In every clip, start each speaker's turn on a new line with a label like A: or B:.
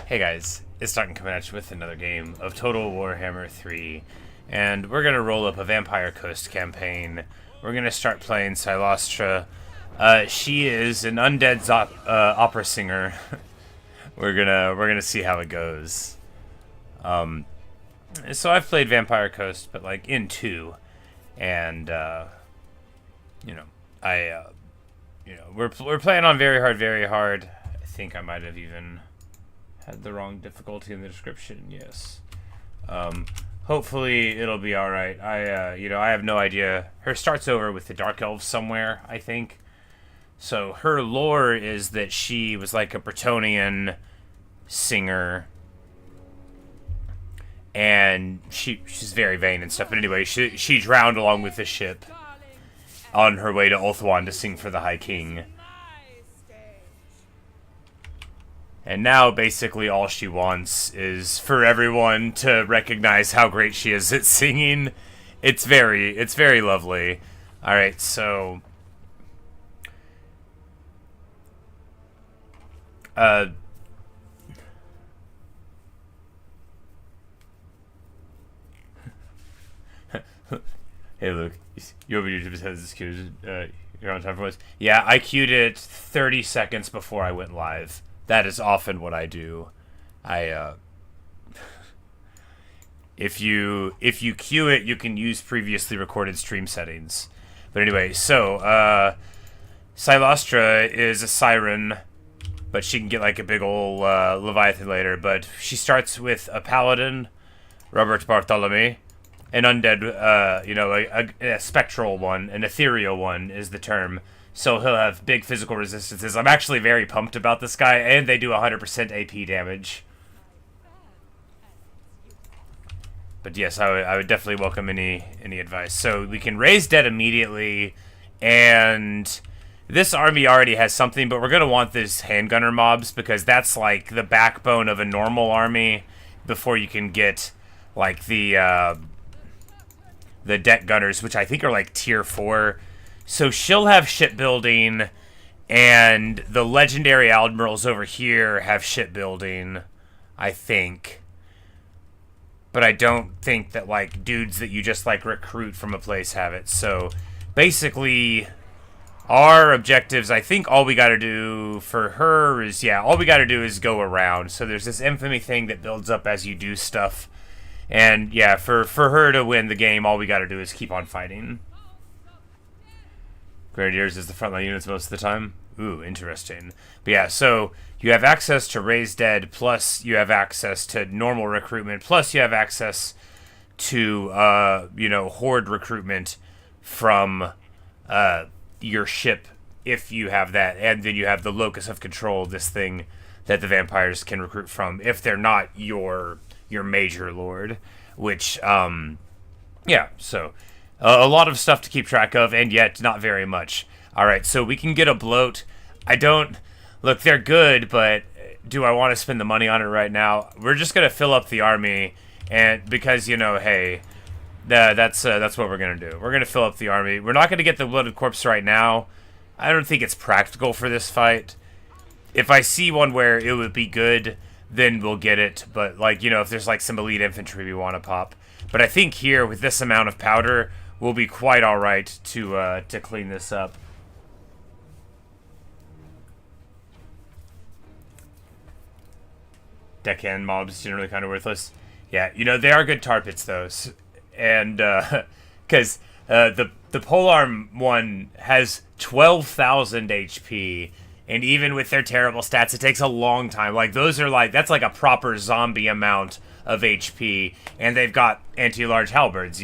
A: Hey guys, it's Starting coming at you with another game of Total Warhammer 3, and we're gonna roll up a Vampire Coast campaign. We're gonna start playing Cylostra. She is an undead opera singer. we're gonna see how it goes. So I've played Vampire Coast, but like in 2, and we're playing on very hard. I think I might have even had the wrong difficulty in the description. Yes. Hopefully it'll be all right. I have no idea. Her starts over with the Dark Elves somewhere, I think. So her lore is that she was like a Bretonian singer, and she's very vain and stuff. But anyway, she drowned along with the ship on her way to Ulthuan to sing for the High King. And now, basically, all she wants is for everyone to recognize how great she is at singing. It's very lovely. All right, so, hey, look, you open YouTube says this queued. You're on time for us. Yeah, I queued it 30 seconds before I went live. That is often what I do. If you queue it, you can use previously recorded stream settings. But anyway, so Cylostra is a siren, but she can get like a big old Leviathan later. But she starts with a paladin, Robert Bartholomew, an undead, a spectral one, an ethereal one is the term. So he'll have big physical resistances. I'm actually very pumped about this guy, and they do 100% AP damage. But yes, I would definitely welcome any advice. So we can raise dead immediately, and this army already has something, but we're going to want these handgunner mobs, because that's like the backbone of a normal army before you can get like the deck gunners, which I think are like tier 4. So she'll have shipbuilding, and the legendary admirals over here have shipbuilding, I think. But I don't think that, like, dudes that you just, like, recruit from a place have it. So, basically, our objectives, I think all we gotta do for her is, all we gotta do is go around. So there's this infamy thing that builds up as you do stuff. And, for her to win the game, all we gotta do is keep on fighting. Grenadiers is the frontline units most of the time. Ooh, interesting. But so you have access to raise dead, plus you have access to normal recruitment, plus you have access to, horde recruitment from your ship, if you have that. And then you have the locus of control, this thing that the vampires can recruit from, if they're not your major lord. Which, so a lot of stuff to keep track of, and yet not very much. Alright, so we can get a bloat. Look, they're good, but do I want to spend the money on it right now? We're just going to fill up the army, and because, hey, that's what we're going to do. We're going to fill up the army. We're not going to get the bloated corpse right now. I don't think it's practical for this fight. If I see one where it would be good, then we'll get it. But, if there's, some elite infantry we want to pop. But I think here, with this amount of powder, we'll be quite alright to clean this up. Deckhand mobs generally kind of worthless. Yeah, they are good tar pits, though. And, because the polearm one has 12,000 HP, and even with their terrible stats, it takes a long time. That's like a proper zombie amount of HP, and they've got anti-large halberds,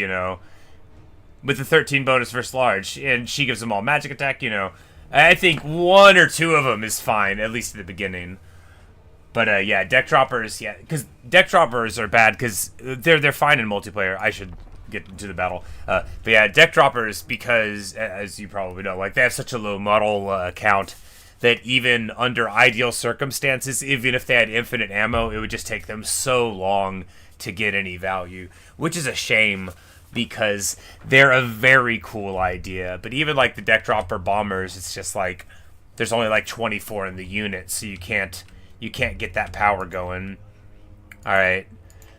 A: with the 13 bonus versus large, and she gives them all magic attack, I think 1 or 2 of them is fine, at least at the beginning. But, deck droppers, because deck droppers are bad, because they're fine in multiplayer. I should get into the battle. But deck droppers, because, as you probably know, they have such a low model count that even under ideal circumstances, even if they had infinite ammo, it would just take them so long to get any value, which is a shame, because they're a very cool idea. But even, the deck dropper bombers, it's just, there's only, 24 in the unit, so you can't you can't get that power going. All right.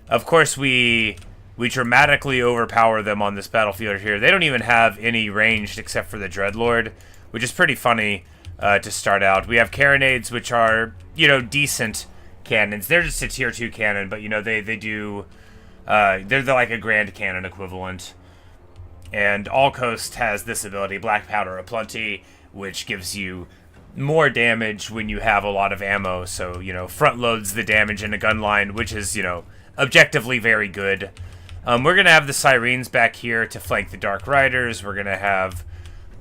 A: Of course, we dramatically overpower them on this battlefield here. They don't even have any ranged except for the Dreadlord, which is pretty funny to start out. We have carronades, which are, you know, decent cannons. They're just a tier 2 cannon, but, you know, they do... they're like a grand cannon equivalent. And All Coast has this ability, Black Powder Aplenty, which gives you more damage when you have a lot of ammo. So, you know, front loads the damage in a gun line, which is, you know, objectively very good. We're going to have the Sirens back here to flank the Dark Riders. We're going to have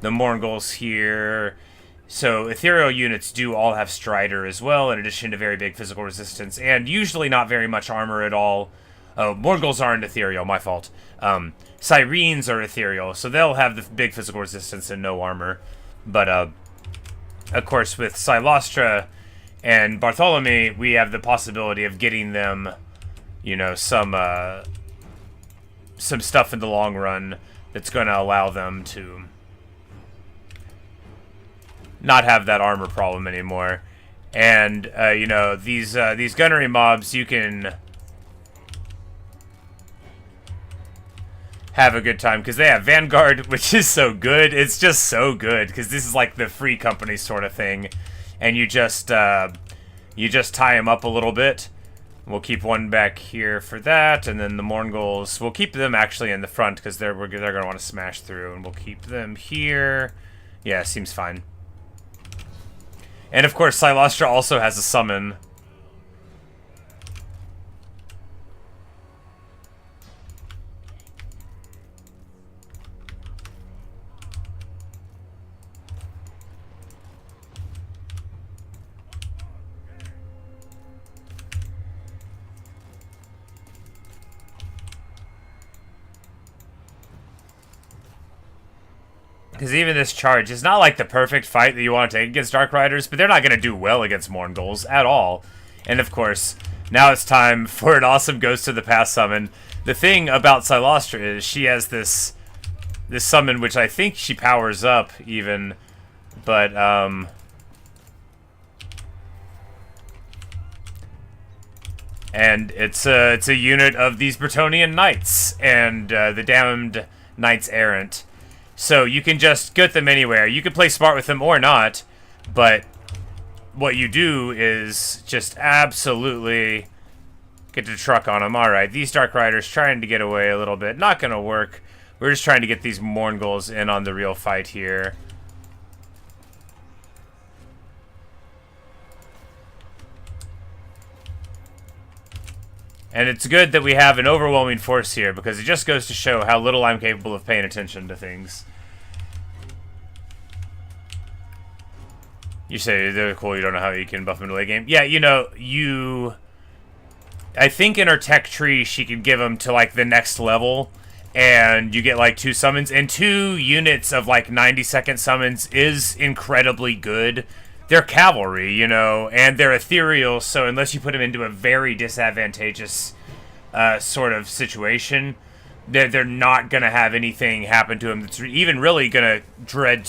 A: the Morghuls here. So ethereal units do all have Strider as well, in addition to very big physical resistance, and usually not very much armor at all. Oh, Morghuls aren't ethereal, my fault. Sirens are ethereal, so they'll have the big physical resistance and no armor. But, of course, with Cylostra and Bartholomew, we have the possibility of getting them, you know, some stuff in the long run that's going to allow them to not have that armor problem anymore. And, you know, these gunnery mobs, you can have a good time, because they have Vanguard, which is so good. It's just so good, because this is like the free company sort of thing. And you just tie them up a little bit. We'll keep one back here for that, and then the Morghuls, we'll keep them actually in the front, because they're going to want to smash through, and we'll keep them here. Yeah, seems fine. And of course, Cylostra also has a summon. Because even this charge is not like the perfect fight that you want to take against Dark Riders, but they're not going to do well against Morghuls at all. And of course, now it's time for an awesome Ghost of the Past summon. The thing about Cylostra is she has this summon, which I think she powers up even, but and it's a unit of these Bretonnian Knights and the Damned Knights Errant. So you can just get them anywhere. You can play smart with them or not, but what you do is just absolutely get the truck on them. Alright, these Dark Riders trying to get away a little bit. Not going to work. We're just trying to get these Morghuls in on the real fight here. And it's good that we have an overwhelming force here, because it just goes to show how little I'm capable of paying attention to things. You say they're cool, you don't know how you can buff them in the late game. Yeah, you know, I think in her tech tree, she can give them to, like, the next level, and you get, like, 2 summons. And 2 units of, like, 90-second summons is incredibly good. They're cavalry, you know, and they're ethereal, so unless you put them into a very disadvantageous sort of situation, they're not going to have anything happen to them that's even really going to drain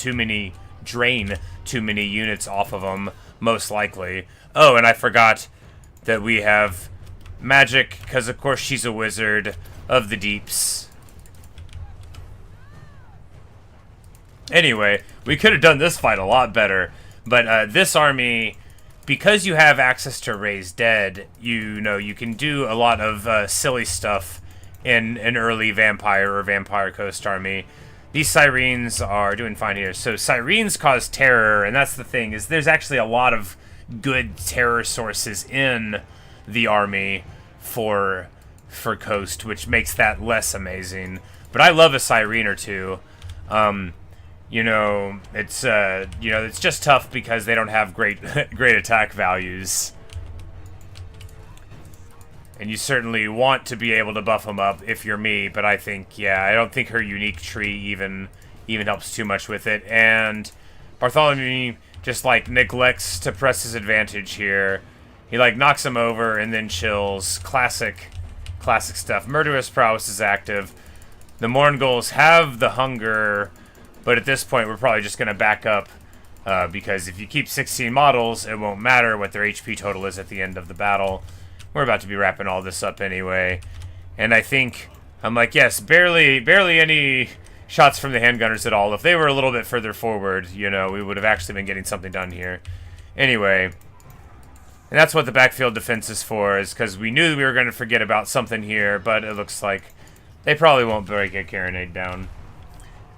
A: too many units off of them, most likely. Oh, and I forgot that we have magic, because of course she's a wizard of the deeps. Anyway, we could have done this fight a lot better. But this army, because you have access to Raise Dead, you know, you can do a lot of silly stuff in an early Vampire or Vampire Coast army. These Sirens are doing fine here. So Sirens cause terror, and that's the thing, is there's actually a lot of good terror sources in the army for Coast, which makes that less amazing. But I love a Siren or two. You know, it's just tough because they don't have great attack values. And you certainly want to be able to buff them up if you're me, but I think, yeah, I don't think her unique tree even helps too much with it. And Bartholomew just, like, neglects to press his advantage here. He, like, knocks him over and then chills. Classic stuff. Murderous Prowess is active. The Morghuls have the hunger, but at this point we're probably just going to back up Because if you keep 16 models, it won't matter what their HP total is at the end of the battle. We're about to be wrapping all this up anyway. And I think, I'm like, yes, barely any shots from the handgunners at all. If they were a little bit further forward, you know, we would have actually been getting something done here. Anyway, and that's what the backfield defense is for, is because we knew we were going to forget about something here, but it looks like they probably won't break a carronade down.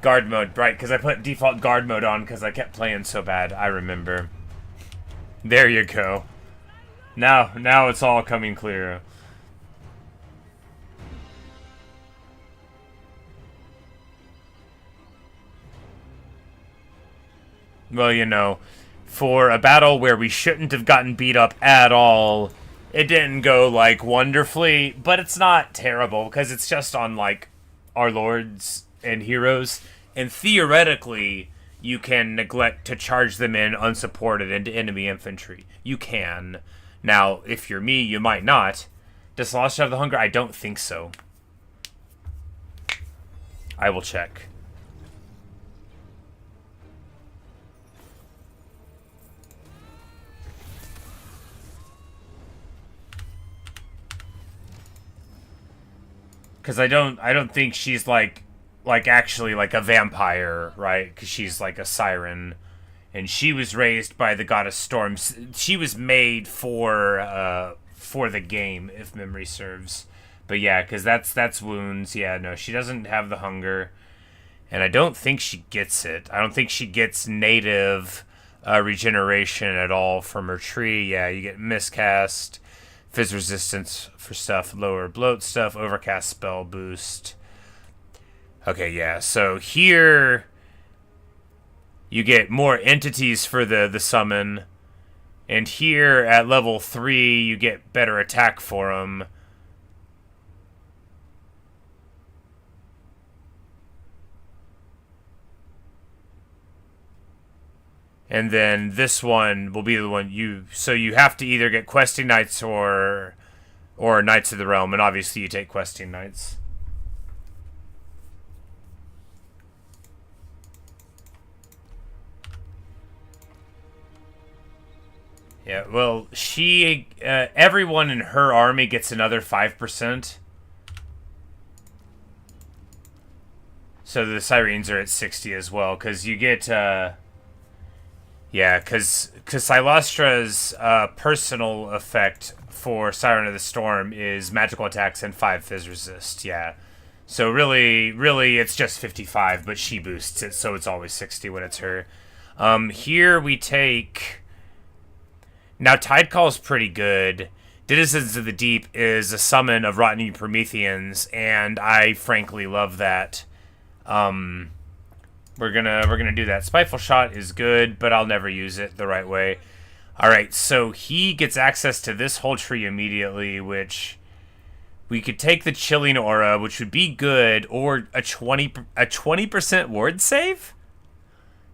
A: Guard mode, right, because I put default guard mode on because I kept playing so bad, I remember. There you go. Now it's all coming clear. Well, you know, for a battle where we shouldn't have gotten beat up at all, it didn't go, like, wonderfully, but it's not terrible, because it's just on, like, our lords and heroes, and theoretically, you can neglect to charge them in unsupported into enemy infantry. You can. Now, if you're me, you might not. Does Cylostra have the hunger? I don't think so. I will check. Because I don't think she's like actually like a vampire, right? Because she's like a siren, and she was raised by the goddess Storms. She was made for the game, if memory serves. But yeah, because that's wounds. Yeah, no, she doesn't have the hunger, and I don't think she gets it. I don't think she gets native regeneration at all from her tree. Yeah, you get miscast. Fizz resistance for stuff, lower bloat stuff, overcast spell boost. Okay, yeah, so here you get more entities for the summon, and here at level 3 you get better attack for them. And then this one will be the one so you have to either get Questing Knights or Knights of the Realm, and obviously you take Questing Knights. Yeah, well, everyone in her army gets another 5%. So the Sirens are at 60 as well, because you get, yeah, because Cylostra's personal effect for Siren of the Storm is magical attacks and 5 Fizz resist, yeah. So really, it's just 55, but she boosts it, so it's always 60 when it's her. Here we take... Now, Tidecall's pretty good. Denizens of the Deep is a summon of Rotten Prometheans, and I frankly love that. We're gonna do that. Spiteful Shot is good, but I'll never use it the right way. Alright, so he gets access to this whole tree immediately, which we could take the Chilling Aura, which would be good, or a 20% ward save?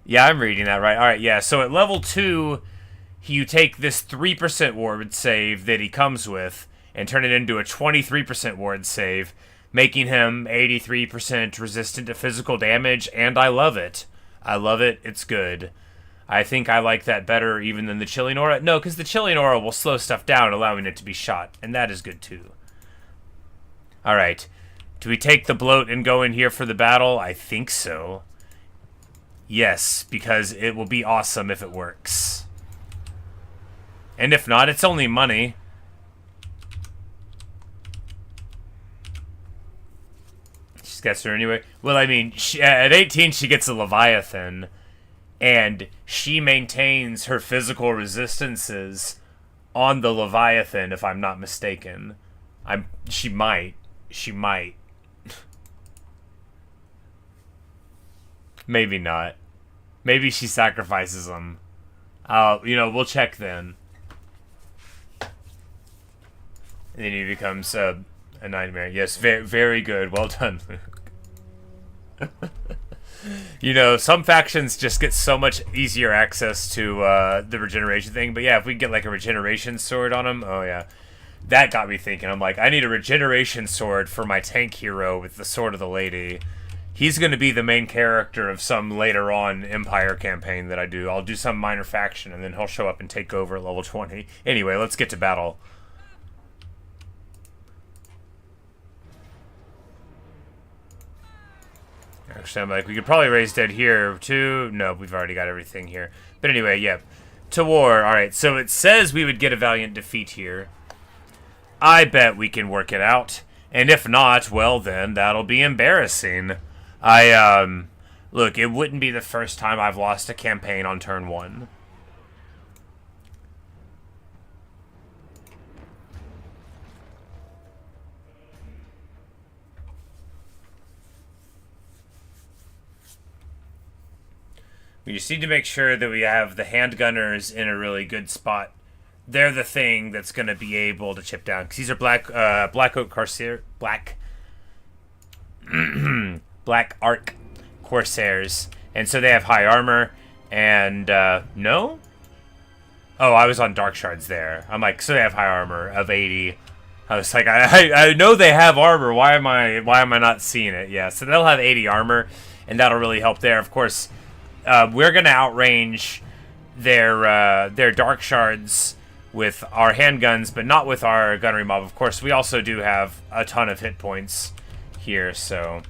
A: Yeah, I'm reading that right. Alright, yeah, so at level 2, you take this 3% ward save that he comes with and turn it into a 23% ward save, making him 83% resistant to physical damage, and I love it. I love it. It's good. I think I like that better even than the Chilling Aura. No, because the Chilling Aura will slow stuff down, allowing it to be shot, and that is good too. Alright. Do we take the bloat and go in here for the battle? I think so. Yes, because it will be awesome if it works. And if not, it's only money. She gets her anyway. Well, I mean, at 18 she gets a Leviathan, and she maintains her physical resistances on the Leviathan, if I'm not mistaken. She might. Maybe not. Maybe she sacrifices them. We'll check then. And then he becomes a nightmare. Yes, very, very good. Well done, Luke. Some factions just get so much easier access to the regeneration thing. But yeah, if we get like a regeneration sword on him, oh yeah. That got me thinking. I'm like, I need a regeneration sword for my tank hero with the Sword of the Lady. He's going to be the main character of some later on Empire campaign that I do. I'll do some minor faction, and then he'll show up and take over at level 20. Anyway, let's get to battle. Actually, I'm like, we could probably raise dead here, too. No, we've already got everything here. But anyway, yeah. To war. Alright, so it says we would get a valiant defeat here. I bet we can work it out. And if not, well then, that'll be embarrassing. Look, it wouldn't be the first time I've lost a campaign on turn 1. We just need to make sure that we have the handgunners in a really good spot. They're the thing that's going to be able to chip down. Because these are Black Oak Corsair... Black Arc Corsairs. And so they have high armor. And, no? Oh, I was on Dark Shards there. I'm like, so they have high armor of 80. I was like, I know they have armor. Why am I not seeing it? Yeah, so they'll have 80 armor. And that'll really help there. Of course, we're going to outrange their Dark Shards with our handguns, but not with our gunnery mob. Of course, we also do have a ton of hit points here, so...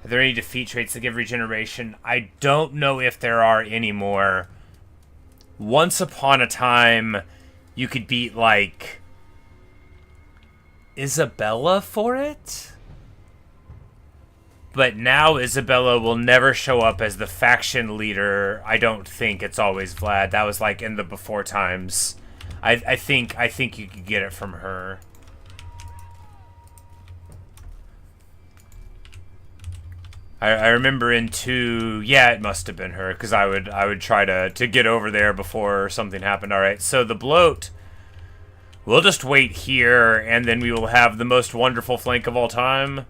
A: Are there any defeat traits that give regeneration? I don't know if there are anymore. Once upon a time, you could beat, like... Isabella for it? But now Isabella will never show up as the faction leader. I don't think it's always Vlad. That was like in the before times. I think you could get it from her. I remember in 2, yeah, it must have been her, because I would try to get over there before something happened. All right, so the bloat. We'll just wait here, and then we will have the most wonderful flank of all time.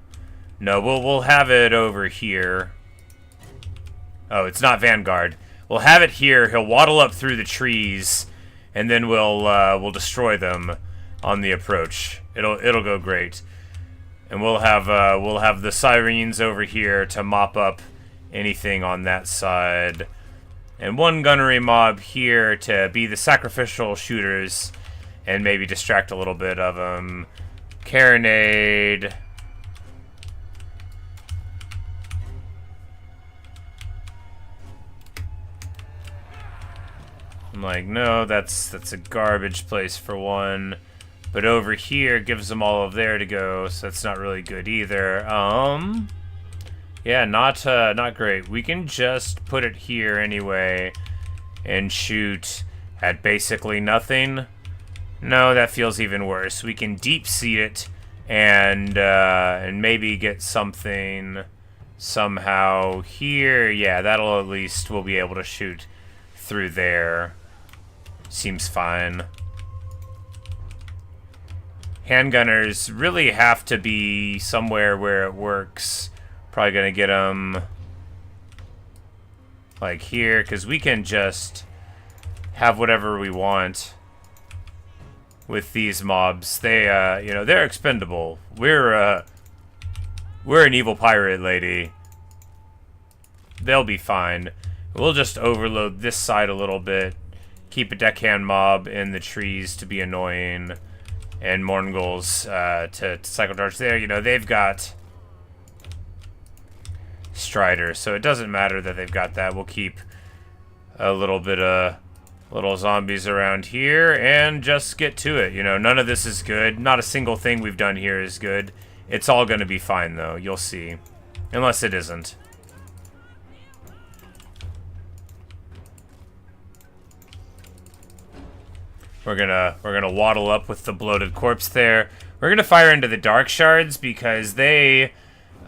A: No, we'll have it over here. Oh, it's not Vanguard. We'll have it here. He'll waddle up through the trees, and then we'll destroy them on the approach. It'll go great. And we'll have the Sirens over here to mop up anything on that side. And one gunnery mob here to be the sacrificial shooters and maybe distract a little bit of them. Carronade. I'm like, no, that's a garbage place for one. But over here gives them all of there to go, so that's not really good either. Yeah, not great. We can just put it here anyway and shoot at basically nothing. No, that feels even worse. We can deep seat it and maybe get something somehow here. Yeah, that'll at least we'll be able to shoot through there. Seems fine. Handgunners really have to be somewhere where it works. Probably gonna get them like here, because we can just have whatever we want with these mobs. They, you know, they're expendable. We're an evil pirate lady. They'll be fine. We'll just overload this side a little bit. Keep a deckhand mob in the trees to be annoying. And Morngul's to cycle charge there. You know, they've got Strider, so it doesn't matter that they've got that. We'll keep a little bit of little zombies around here and just get to it. You know, none of this is good. Not a single thing we've done here is good. It's all going to be fine, though. You'll see. Unless it isn't. We're gonna waddle up with the bloated corpse there. We're gonna fire into the Dark Shards because they,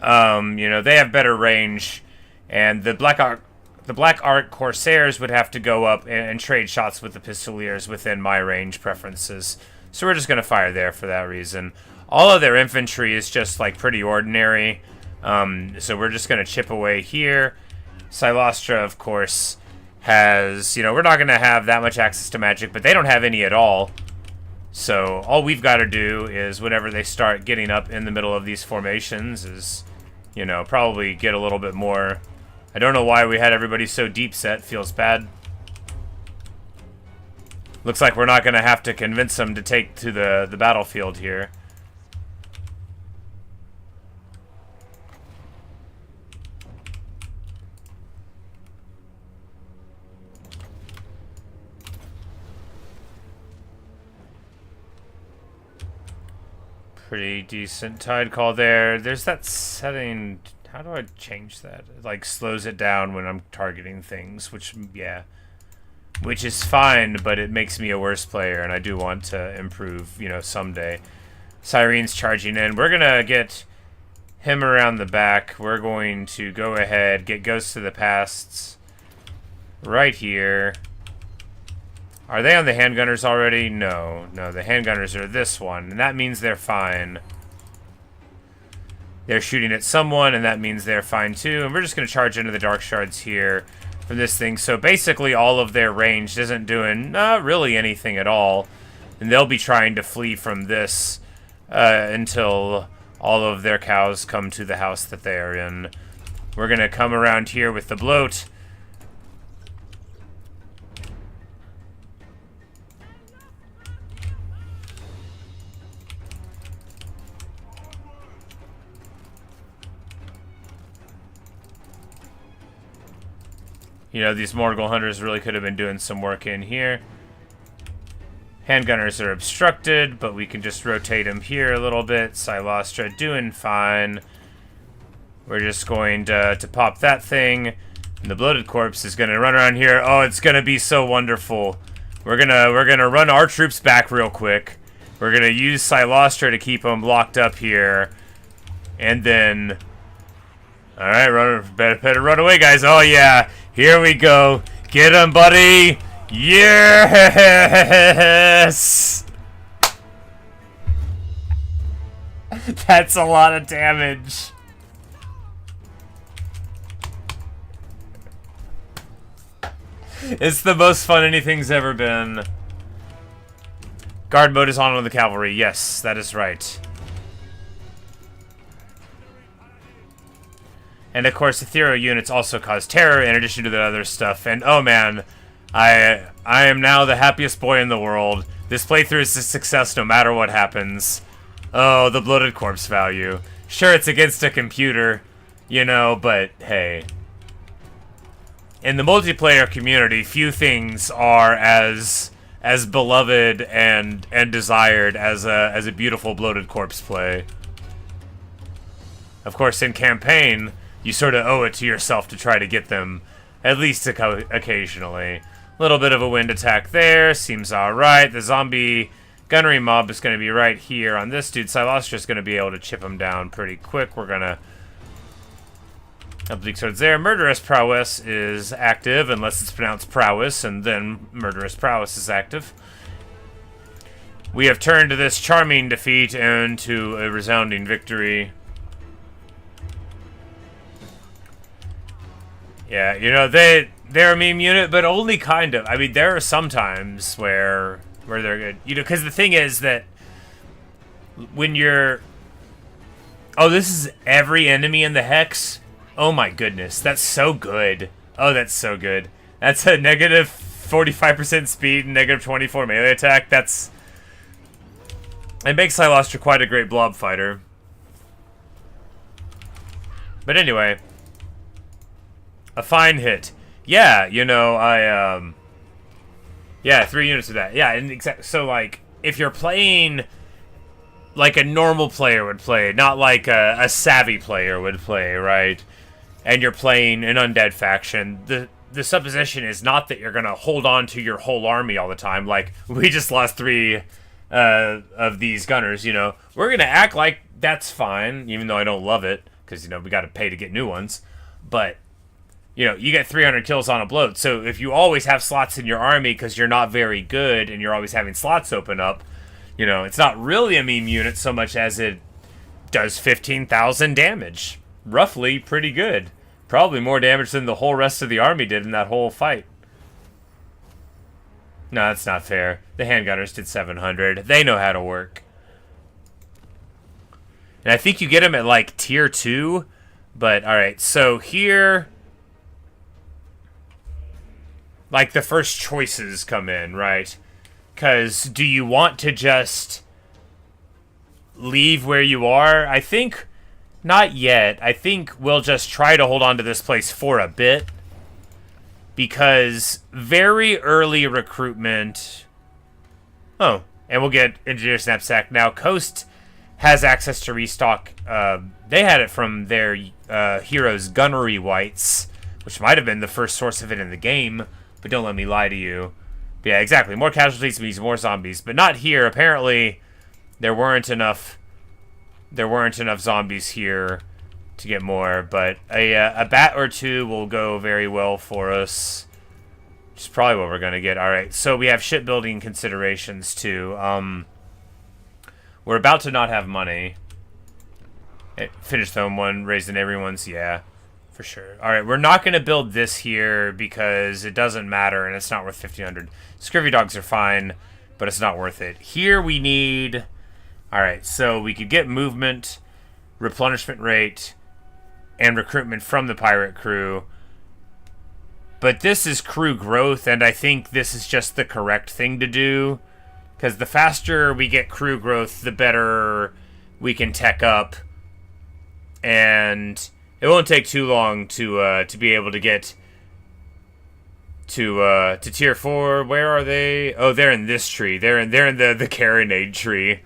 A: you know, they have better range, and the Black Arc Corsairs would have to go up and trade shots with the Pistoliers within my range preferences. So we're just gonna fire there for that reason. All of their infantry is just like pretty ordinary, so we're just gonna chip away here. Cylostra, of course, has, you know, we're not going to have that much access to magic, but they don't have any at all. So all we've got to do is whenever they start getting up in the middle of these formations is, You know, probably get a little bit more. I don't know why we had everybody so deep set. Feels bad. Looks like we're not going to have to convince them to take to the battlefield here. Pretty decent tide call there. There's that setting. How do I change that? It like slows it down when I'm targeting things, which, yeah. Which is fine, but it makes me a worse player, and I do want to improve, you know, someday. Syrene's charging in. We're going to get him around the back. We're going to go ahead, get Ghosts of the Pasts right here. Are they on the handgunners already? No. No, the handgunners are this one, and that means they're fine. They're shooting at someone, and that means they're fine too. And we're just going to charge into the Dark Shards here from this thing. So basically all of their range isn't doing not really anything at all. And they'll be trying to flee from this until all of their cows come to the house that they are in. We're going to come around here with the bloat. You know, these Morgul Hunters really could have been doing some work in here. Handgunners are obstructed, but we can just rotate them here a little bit. Cylostra doing fine. We're just going to pop that thing. And the Bloated Corpse is going to run around here. Oh, it's going to be so wonderful. We're gonna run our troops back real quick. We're going to use Cylostra to keep them locked up here. And then... Alright, better run away, guys. Oh, yeah. Here we go. Get him, buddy. Yes! That's a lot of damage. It's the most fun anything's ever been. Guard mode is on the cavalry. Yes, that is right. And of course, ethereal units also cause terror in addition to the other stuff. And oh man, I am now the happiest boy in the world. This playthrough is a success no matter what happens. Oh, the Bloated Corpse value. Sure, it's against a computer, you know, but hey. In the multiplayer community, few things are as beloved and desired as a beautiful Bloated Corpse play. Of course, in campaign, you sort of owe it to yourself to try to get them, at least occasionally. A little bit of a wind attack there, seems alright. The zombie gunnery mob is going to be right here on this dude. Cylostra is going to be able to chip him down pretty quick. We're going to... Oblique Swords there. Murderous Prowess is active, unless it's pronounced Prowess, and then Murderous Prowess is active. We have turned this charming defeat into a resounding victory. Yeah, you know, they're a meme unit, but only kind of. I mean, there are some times where they're good. You know, because the thing is that when you're... Oh, this is every enemy in the Hex? Oh my goodness, that's so good. Oh, that's so good. That's a negative 45% speed and negative 24 melee attack. That's... It makes Cylostra quite a great blob fighter. But anyway... A fine hit. Yeah, you know, yeah, 3 units of that. Yeah, and so, like, if you're playing like a normal player would play, not like a savvy player would play, right? And you're playing an undead faction, the supposition is not that you're going to hold on to your whole army all the time. Like, we just lost 3 of these gunners, you know. We're going to act like that's fine, even though I don't love it, because, you know, we got to pay to get new ones. But... You know, you get 300 kills on a bloat, so if you always have slots in your army because you're not very good and you're always having slots open up, you know, it's not really a meme unit so much as it does 15,000 damage. Roughly pretty good. Probably more damage than the whole rest of the army did in that whole fight. No, that's not fair. The handgunners did 700. They know how to work. And I think you get them at, like, tier 2... But, alright, so here, like, the first choices come in, right? Because do you want to just leave where you are? I think not yet. I think we'll just try to hold on to this place for a bit. Because very early recruitment... Oh, and we'll get Engineer's Knapsack. Now, Coast has access to restock. They had it from their heroes' Gunnery Whites, which might have been the first source of it in the game, but don't let me lie to you. But yeah, exactly. More casualties means more zombies, but not here. Apparently, there weren't enough zombies here to get more, but a bat or two will go very well for us. Which is probably what we're going to get. Alright, so we have shipbuilding considerations, too. We're about to not have money. Finish Zone 1, raising everyone's, yeah, for sure. Alright, we're not going to build this here because it doesn't matter and it's not worth 1,500. Scurvy dogs are fine, but it's not worth it. Here we need... Alright, so we could get movement, replenishment rate, and recruitment from the pirate crew. But this is crew growth, and I think this is just the correct thing to do. Because the faster we get crew growth, the better we can tech up. And it won't take too long to be able to get to tier 4. Where are they? Oh, they're in this tree. They're in the Carronade tree.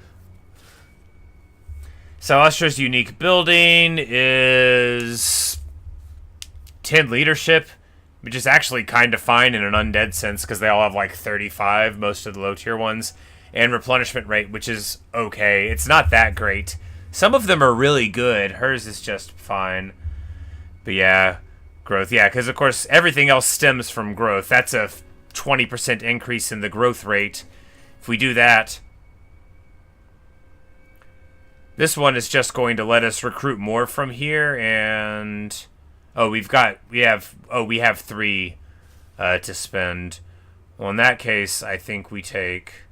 A: Cylostra's unique building is 10 leadership, which is actually kind of fine in an undead sense because they all have like 35, most of the low tier ones, and replenishment rate, which is okay. It's not that great. Some of them are really good. Hers is just fine. But yeah, growth. Yeah, because of course everything else stems from growth. That's a 20% increase in the growth rate. If we do that, this one is just going to let us recruit more from here, and oh, we have 3 to spend. Well, in that case, I think we take.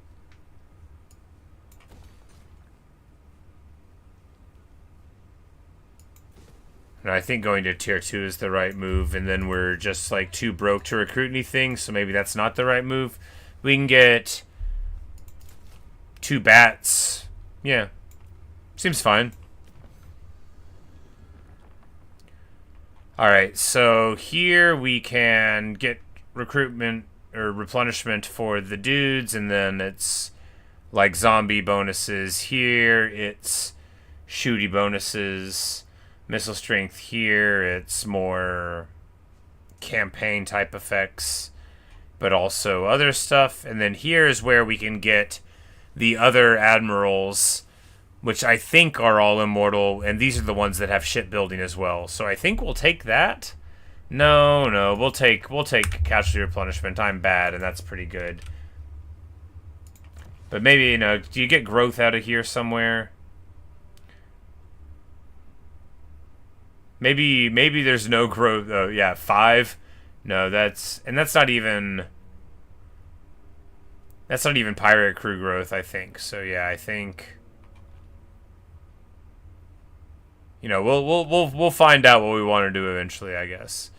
A: And I think going to tier 2 is the right move, and then we're just like too broke to recruit anything, so maybe that's not the right move. We can get 2 bats. Yeah. Seems fine. Alright, so here we can get recruitment or replenishment for the dudes, and then it's like zombie bonuses. Here it's shooty bonuses. Missile strength here, it's more campaign type effects, but also other stuff. And then here is where we can get the other admirals, which I think are all immortal, and these are the ones that have shipbuilding as well. So I think we'll take that. No, we'll take casualty replenishment. I'm bad, and that's pretty good. But maybe, do you get growth out of here somewhere? Maybe there's no growth. Oh, yeah, 5. No, that's not even pirate crew growth, I think. So yeah, I think. We'll find out what we want to do eventually, I guess.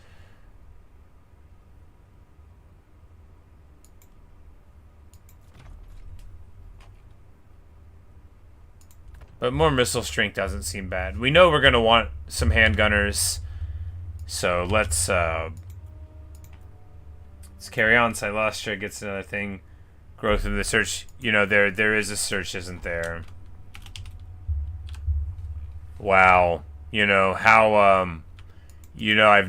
A: But more missile strength doesn't seem bad. We know we're going to want some handgunners. So let's carry on. Cylostra gets another thing. Growth of the search. There is a search, isn't there? Wow. I've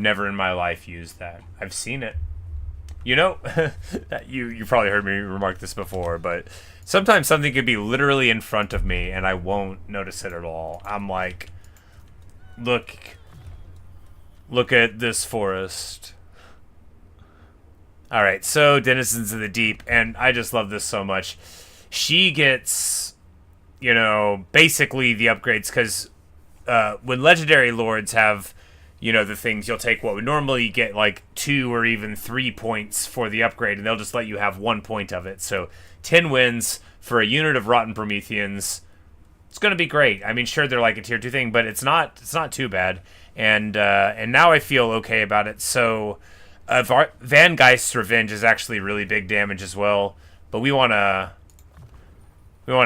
A: never in my life used that. I've seen it. You probably heard me remark this before, but sometimes something could be literally in front of me and I won't notice it at all. I'm like, look at this forest. Alright, so Denizens of the Deep, and I just love this so much. She gets, basically the upgrades, because when legendary lords have, the things, you'll take what would normally get like 2 or even 3 points for the upgrade, and they'll just let you have 1 point of it. So 10 wins for a unit of Rotten Prometheans. It's going to be great. I mean, sure, they're like a tier 2 thing, but it's not too bad. and now I feel okay about it. So, Van Geist's Revenge is actually really big damage as well, but we wanna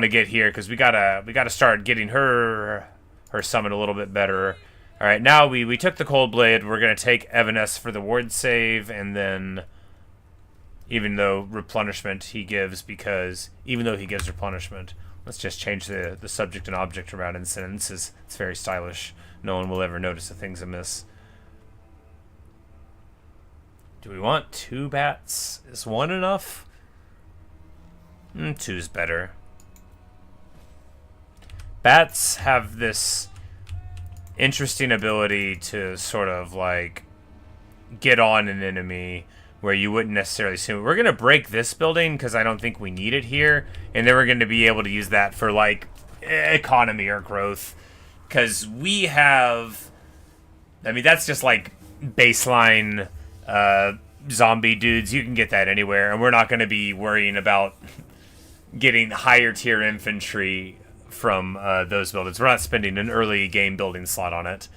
A: get here because we gotta start getting her summon a little bit better. All right, now we took the Cold Blade. We're gonna take Evanes for the ward save, and then even though replenishment he gives, because even though he gives replenishment, let's just change the subject and object around in sentences. It's very stylish. No one will ever notice a thing's amiss. Do we want 2 bats? Is 1 enough? 2's better. Bats have this interesting ability to sort of like get on an enemy where you wouldn't necessarily see it. We're going to break this building because I don't think we need it here, and then we're going to be able to use that for like economy or growth, because we have, I mean, that's just like baseline zombie dudes. You can get that anywhere, and we're not going to be worrying about getting higher tier infantry from those buildings. We're not spending an early game building slot on it.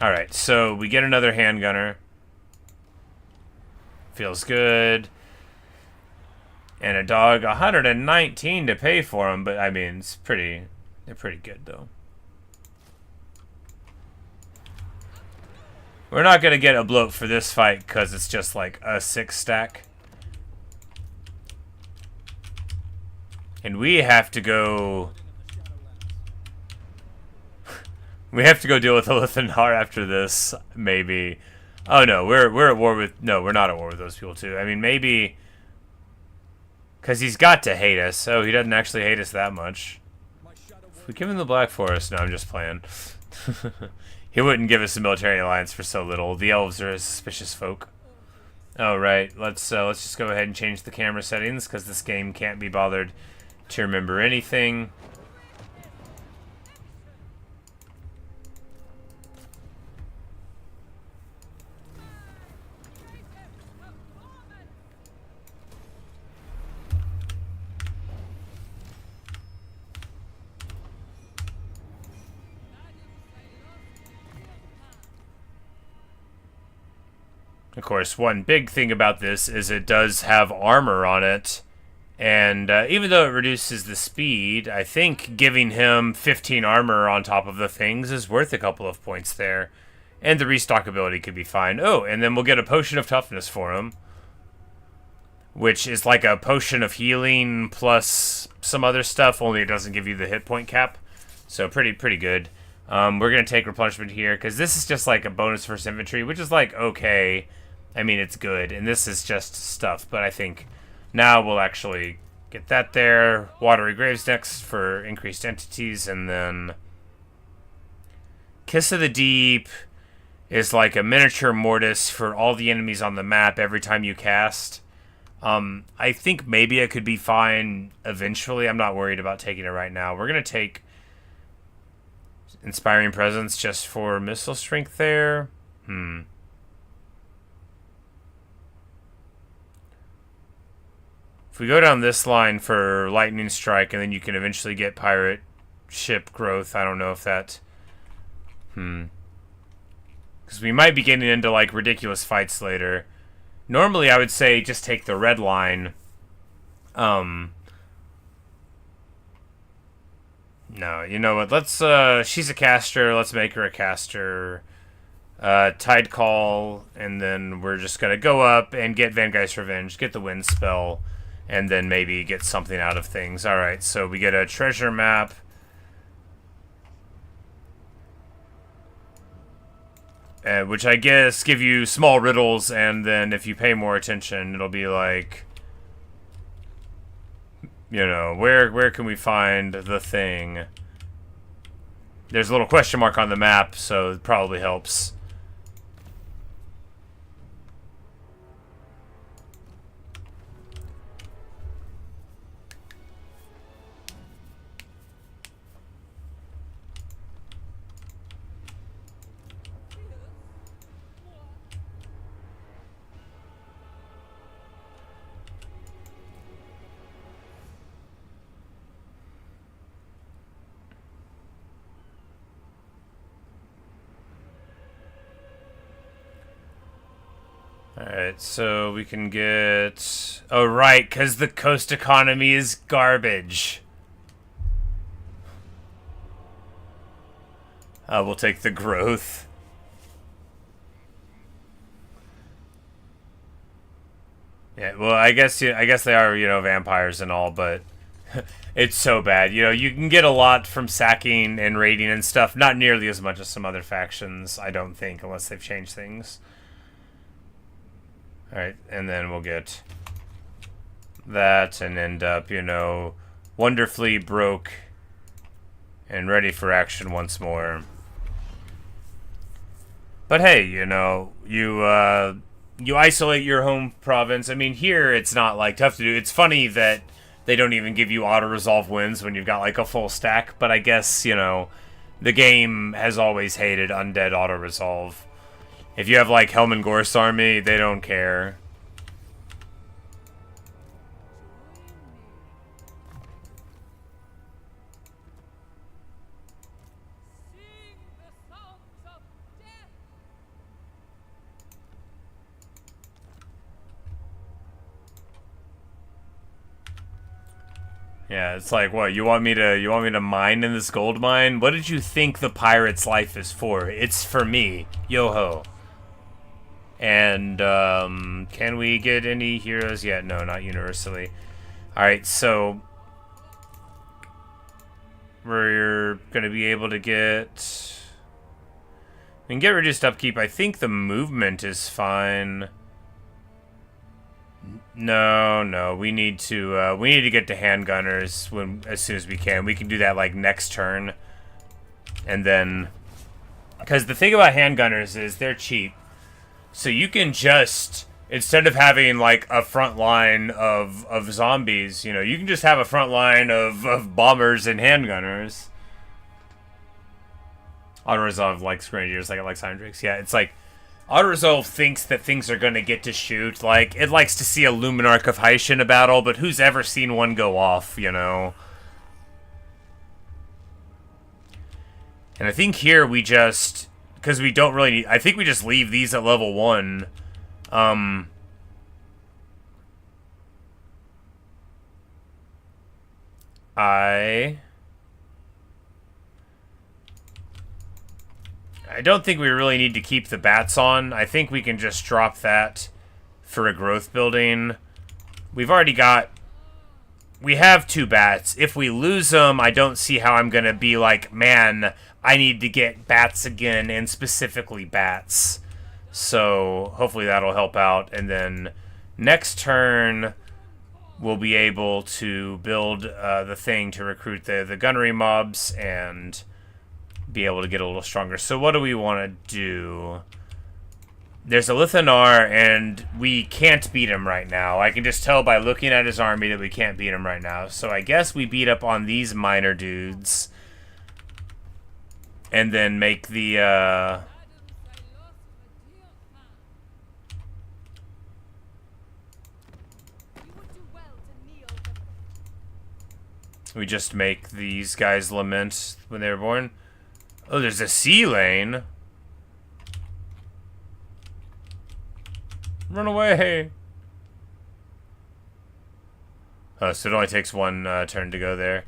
A: Alright, so we get another handgunner. Feels good. And a dog, 119 to pay for them, but I mean, they're pretty good though. We're not gonna get a bloat for this fight because it's just like a 6 stack. And we have to go... we have to go deal with Elithanar after this, maybe. Oh no, we're at war with... no, we're not at war with those people too. I mean, maybe... because he's got to hate us. Oh, he doesn't actually hate us that much. If we give him the Black Forest... no, I'm just playing. He wouldn't give us a military alliance for so little. The elves are a suspicious folk. Oh, right. Let's just go ahead and change the camera settings, because this game can't be bothered to remember anything. Of course, one big thing about this is it does have armor on it, and even though it reduces the speed, I think giving him 15 armor on top of the things is worth a couple of points there, and the restock ability could be fine. Oh, and then we'll get a potion of toughness for him, which is like a potion of healing plus some other stuff, only it doesn't give you the hit point cap, so pretty good. We're going to take replenishment here, because this is just like a bonus for infantry, which is like okay. I mean, it's good, and this is just stuff, but I think now we'll actually get that there. Watery Graves next for increased entities, and then Kiss of the Deep is like a miniature mortis for all the enemies on the map every time you cast. I think maybe it could be fine eventually. I'm not worried about taking it right now. We're going to take Inspiring Presence just for missile strength there. If we go down this line for Lightning Strike, and then you can eventually get Pirate Ship Growth, I don't know if that... Because we might be getting into, like, ridiculous fights later. Normally, I would say just take the red line. No, you know what? Let's, she's a caster. Let's make her a caster. Tide Call, and then we're just gonna go up and get Van Geist's Revenge, get the Wind Spell, and then maybe get something out of things. Alright, so we get a treasure map. Which I guess give you small riddles, and then if you pay more attention, it'll be like... you know, where can we find the thing? There's a little question mark on the map, so it probably helps. Alright, so we can get... Oh, right, because the coast economy is garbage. We'll take the growth. Yeah, well, I guess they are, vampires and all, but it's so bad. You can get a lot from sacking and raiding and stuff, not nearly as much as some other factions, I don't think, unless they've changed things. Alright, and then we'll get that and end up, wonderfully broke and ready for action once more. But hey, you isolate your home province. I mean, here it's not like tough to do. It's funny that they don't even give you auto-resolve wins when you've got like a full stack, but I guess, the game has always hated undead auto-resolve. If you have like Helmengor's army, they don't care. Yeah, it's like, what, you want me to mine in this gold mine? What did you think the pirate's life is for? It's for me. Yo-ho. And, can we get any heroes yet? No, not universally. Alright, so we're gonna be able to get... We can get reduced upkeep. I think the movement is fine. No, we need to get to handgunners as soon as we can. We can do that like next turn, and then because the thing about handgunners is they're cheap, so you can just, instead of having like a front line of zombies, you can just have a front line of bombers and handgunners. Auto-resolve likes grenadiers like it likes Hydrix. Yeah, it's like Auto-resolve thinks that things are going to get to shoot. Like, it likes to see a Luminarch of Hysh in a battle, but who's ever seen one go off, And I think here we just... Because we don't really need... I think we just leave these at level 1. I don't think we really need to keep the bats on. I think we can just drop that for a growth building. We've already got... We have 2 bats. If we lose them, I don't see how I'm going to be like, man, I need to get bats again, and specifically bats. So hopefully that'll help out. And then next turn, we'll be able to build the thing to recruit the gunnery mobs and be able to get a little stronger. So what do we want to do? There's a Lithanar, and we can't beat him right now. I can just tell by looking at his army that we can't beat him right now. So I guess we beat up on these minor dudes. And then make the, we just make these guys lament when they were born. Oh, there's a sea lane. Run away. Oh, so it only takes one turn to go there.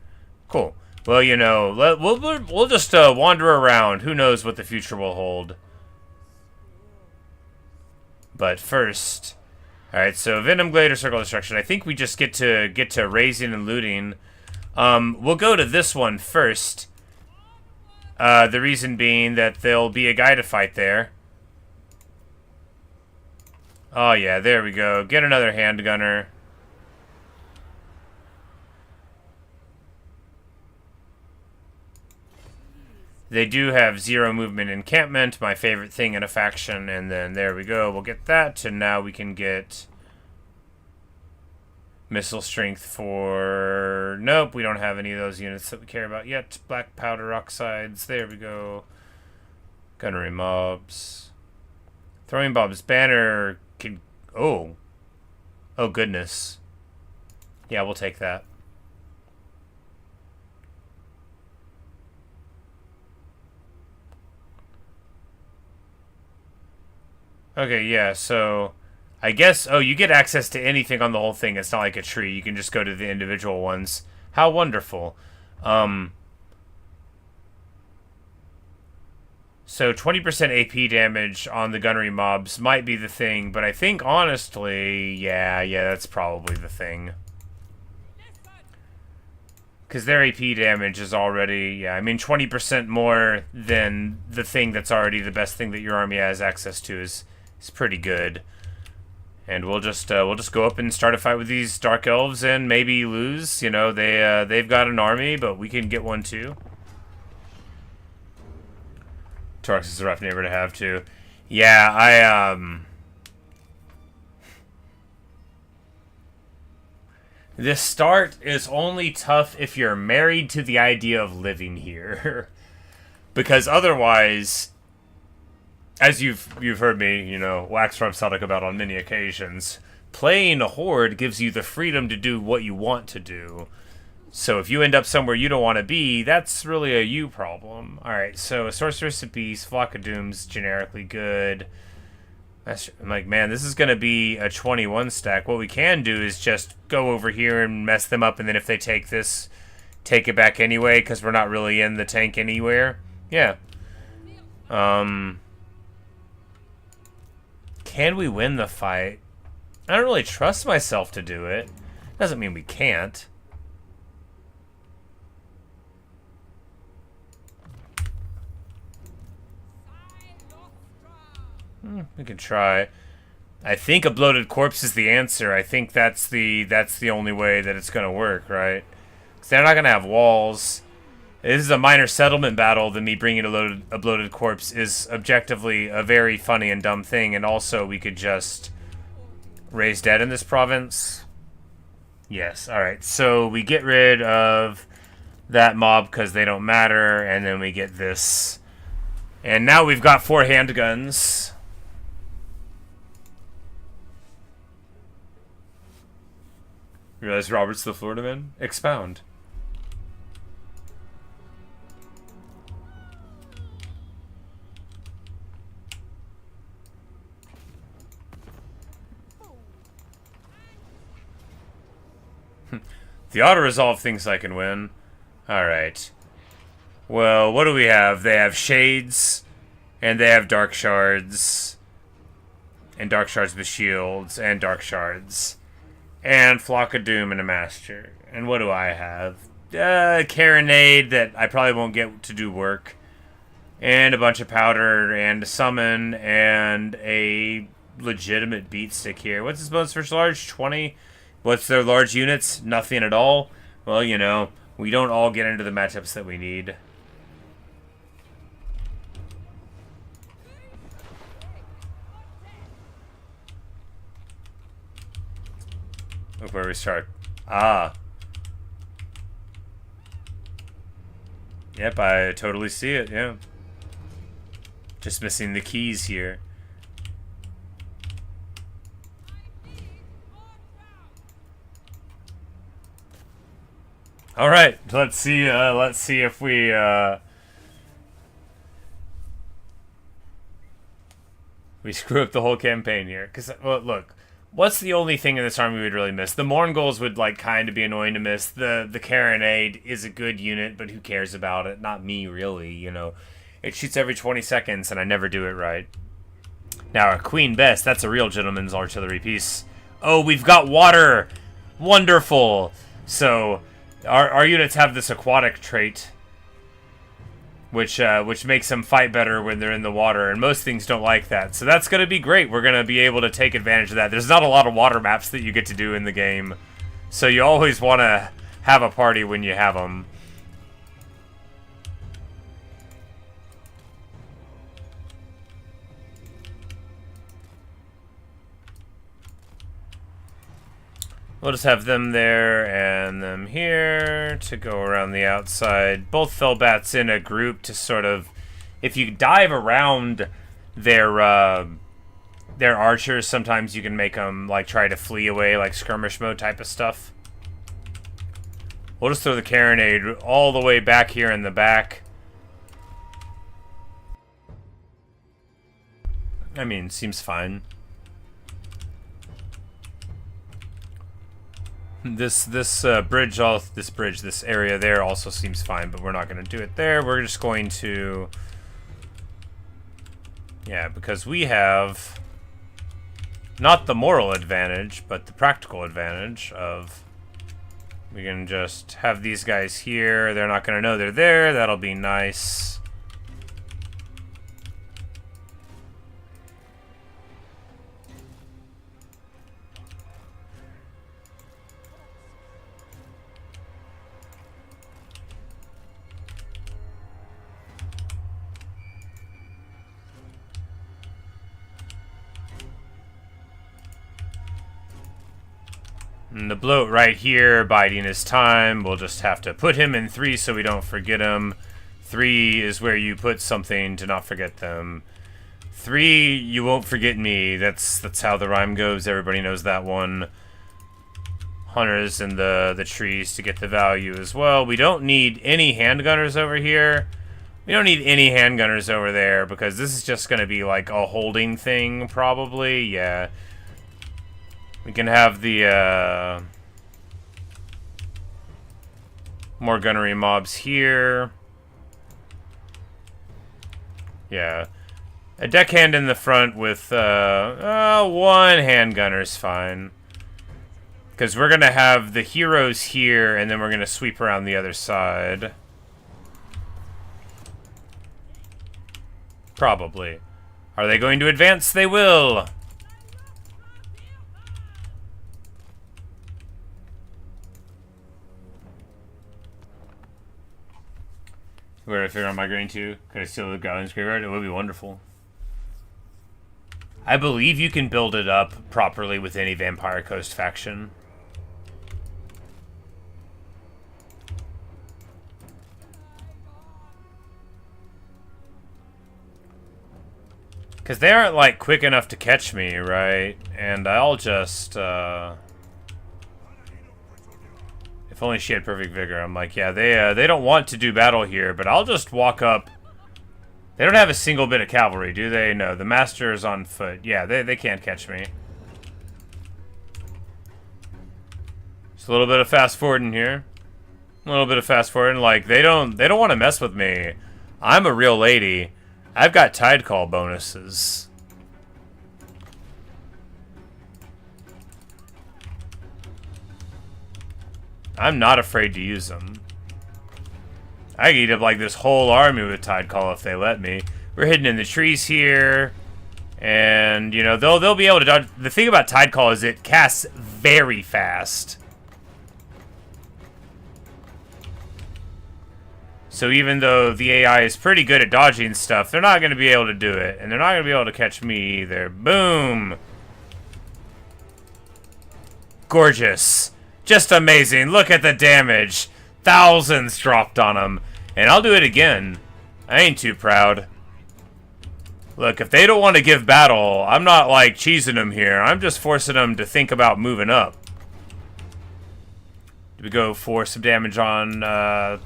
A: Cool. Well, we'll just wander around. Who knows what the future will hold. But first, all right. So Venom Glade or Circle of Destruction. I think we just get to raising and looting. We'll go to this one first. The reason being that there'll be a guy to fight there. Oh yeah, there we go. Get another handgunner. They do have 0 movement encampment, my favorite thing in a faction, and then there we go. We'll get that, and now we can get missile strength for... Nope, we don't have any of those units that we care about yet. Black powder oxides, there we go. Gunnery mobs. Throwing Bob's banner can... Oh. Oh, goodness. Yeah, we'll take that. Okay, yeah, so I guess, oh, you get access to anything on the whole thing. It's not like a tree. You can just go to the individual ones. How wonderful. So 20% AP damage on the gunnery mobs might be the thing, but I think, honestly, yeah, that's probably the thing. Because their AP damage is already, yeah, I mean, 20% more than the thing that's already the best thing that your army has access to is pretty good. And we'll just go up and start a fight with these dark elves and maybe lose. You know, they've got an army, but we can get one too. Torx is a rough neighbor to have too. Yeah, this start is only tough if you're married to the idea of living here. Because otherwise, as you've heard me, you know, wax rhapsodic about on many occasions, playing a horde gives you the freedom to do what you want to do. So if you end up somewhere you don't want to be, that's really a you problem. Alright, so a Sorceress of Beast, Flock of Doom's generically good. I'm like, man, this is going to be a 21 stack. What we can do is just go over here and mess them up, and then if they take this, take it back anyway, because we're not really in the tank anywhere. Yeah. Can we win the fight? I don't really trust myself to do it. Doesn't mean we can't. We can try. I think a bloated corpse is the answer. I think that's the only way that it's gonna work, right? Because they're not gonna have walls. This is a minor settlement battle. Than me bringing a bloated corpse is objectively a very funny and dumb thing. And also, we could just raise dead in this province. Yes. All right. So we get rid of that mob because they don't matter, and then we get this. And now we've got 4 handguns. You realize Robert's the Florida man? Expound. The auto-resolve thinks I can win. Alright. Well, what do we have? They have shades, and they have dark shards, and dark shards with shields, and dark shards. And Flock of Doom and a Master. And what do I have? Carronade that I probably won't get to do work. And a bunch of powder, and a summon, and a legitimate beat stick here. What's his bonus for large? 20? What's their large units? Nothing at all? Well, you know, we don't all get into the matchups that we need. Look where we start. Ah. Yep, I totally see it, yeah. Just missing the keys here. All right, let's see if we screw up the whole campaign here. Cuz well, look, what's the only thing in this army we'd really miss? The Mournguls would like kind of be annoying to miss. The Carronade is a good unit, but who cares about it? Not me, really, you know. It shoots every 20 seconds and I never do it right. Now, our Queen Bess, that's a real gentleman's artillery piece. Oh, we've got water. Wonderful. So, our units have this aquatic trait, which makes them fight better when they're in the water, and most things don't like that. So that's going to be great. We're going to be able to take advantage of that. There's not a lot of water maps that you get to do in the game, so you always want to have a party when you have them. We'll just have them there and them here to go around the outside. Both Fellbats in a group to sort of, if you dive around their archers, sometimes you can make them like try to flee away, like skirmish mode type of stuff. We'll just throw the Carronade all the way back here in the back. I mean, seems fine. This bridge, this area there also seems fine, but we're not going to do it there. We're just going to, yeah, because we have not the moral advantage, but the practical advantage of we can just have these guys here. They're not going to know they're there. That'll be nice. And the bloat right here, biding his time. We'll just have to put him in 3 so we don't forget him. 3 is where you put something to not forget them. 3, you won't forget me. That's how the rhyme goes. Everybody knows that one. Hunters in the trees to get the value as well. We don't need any handgunners over here. We don't need any handgunners over there because this is just going to be like a holding thing probably. Yeah. We can have the more gunnery mobs here. Yeah. A deckhand in the front with 1 handgunner's fine. Because we're going to have the heroes here, and then we're going to sweep around the other side. Probably. Are they going to advance? They will! Where I figure I'm migrating to? Could I steal the Goblin's Graveyard? It would be wonderful. I believe you can build it up properly with any Vampire Coast faction. Because they aren't, like, quick enough to catch me, right? And I'll just, if only she had perfect vigor. I'm like, yeah, they don't want to do battle here, but I'll just walk up. They don't have a single bit of cavalry, do they? No, the master is on foot. Yeah, they can't catch me. Just a little bit of fast forwarding here. A little bit of fast forwarding. Like they don't want to mess with me. I'm a real lady. I've got tide call bonuses. I'm not afraid to use them. I could eat up like this whole army with Tide Call if they let me. We're hidden in the trees here. And, you know, they'll be able to dodge. The thing about Tide Call is it casts very fast. So even though the AI is pretty good at dodging stuff, they're not going to be able to do it. And they're not going to be able to catch me either. Boom! Gorgeous. Just amazing. Look at the damage. Thousands dropped on them. And I'll do it again. I ain't too proud. Look, if they don't want to give battle, I'm not like cheesing them here. I'm just forcing them to think about moving up. Do we go for some damage on...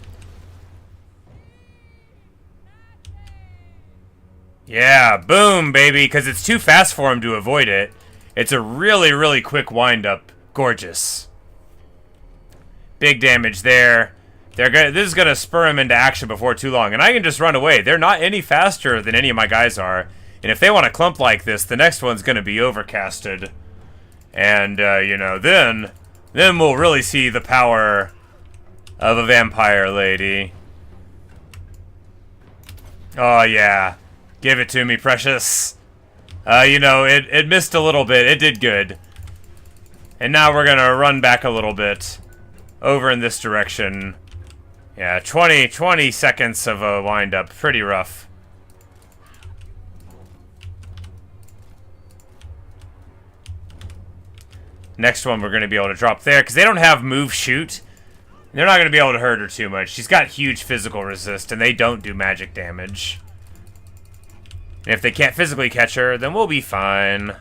A: Yeah, boom, baby. Because it's too fast for him to avoid it. It's a really, really quick wind-up. Gorgeous. Big damage there. This is going to spur him into action before too long. And I can just run away. They're not any faster than any of my guys are. And if they want to clump like this, the next one's going to be overcasted. And, you know, then we'll really see the power of a vampire lady. Oh, yeah. Give it to me, precious. You know, it missed a little bit. It did good. And now we're going to run back a little bit. Over in this direction. Yeah, 20 seconds of a wind-up. Pretty rough. Next one we're going to be able to drop there. Because they don't have move shoot. They're not going to be able to hurt her too much. She's got huge physical resist. And they don't do magic damage. And if they can't physically catch her, then we'll be fine.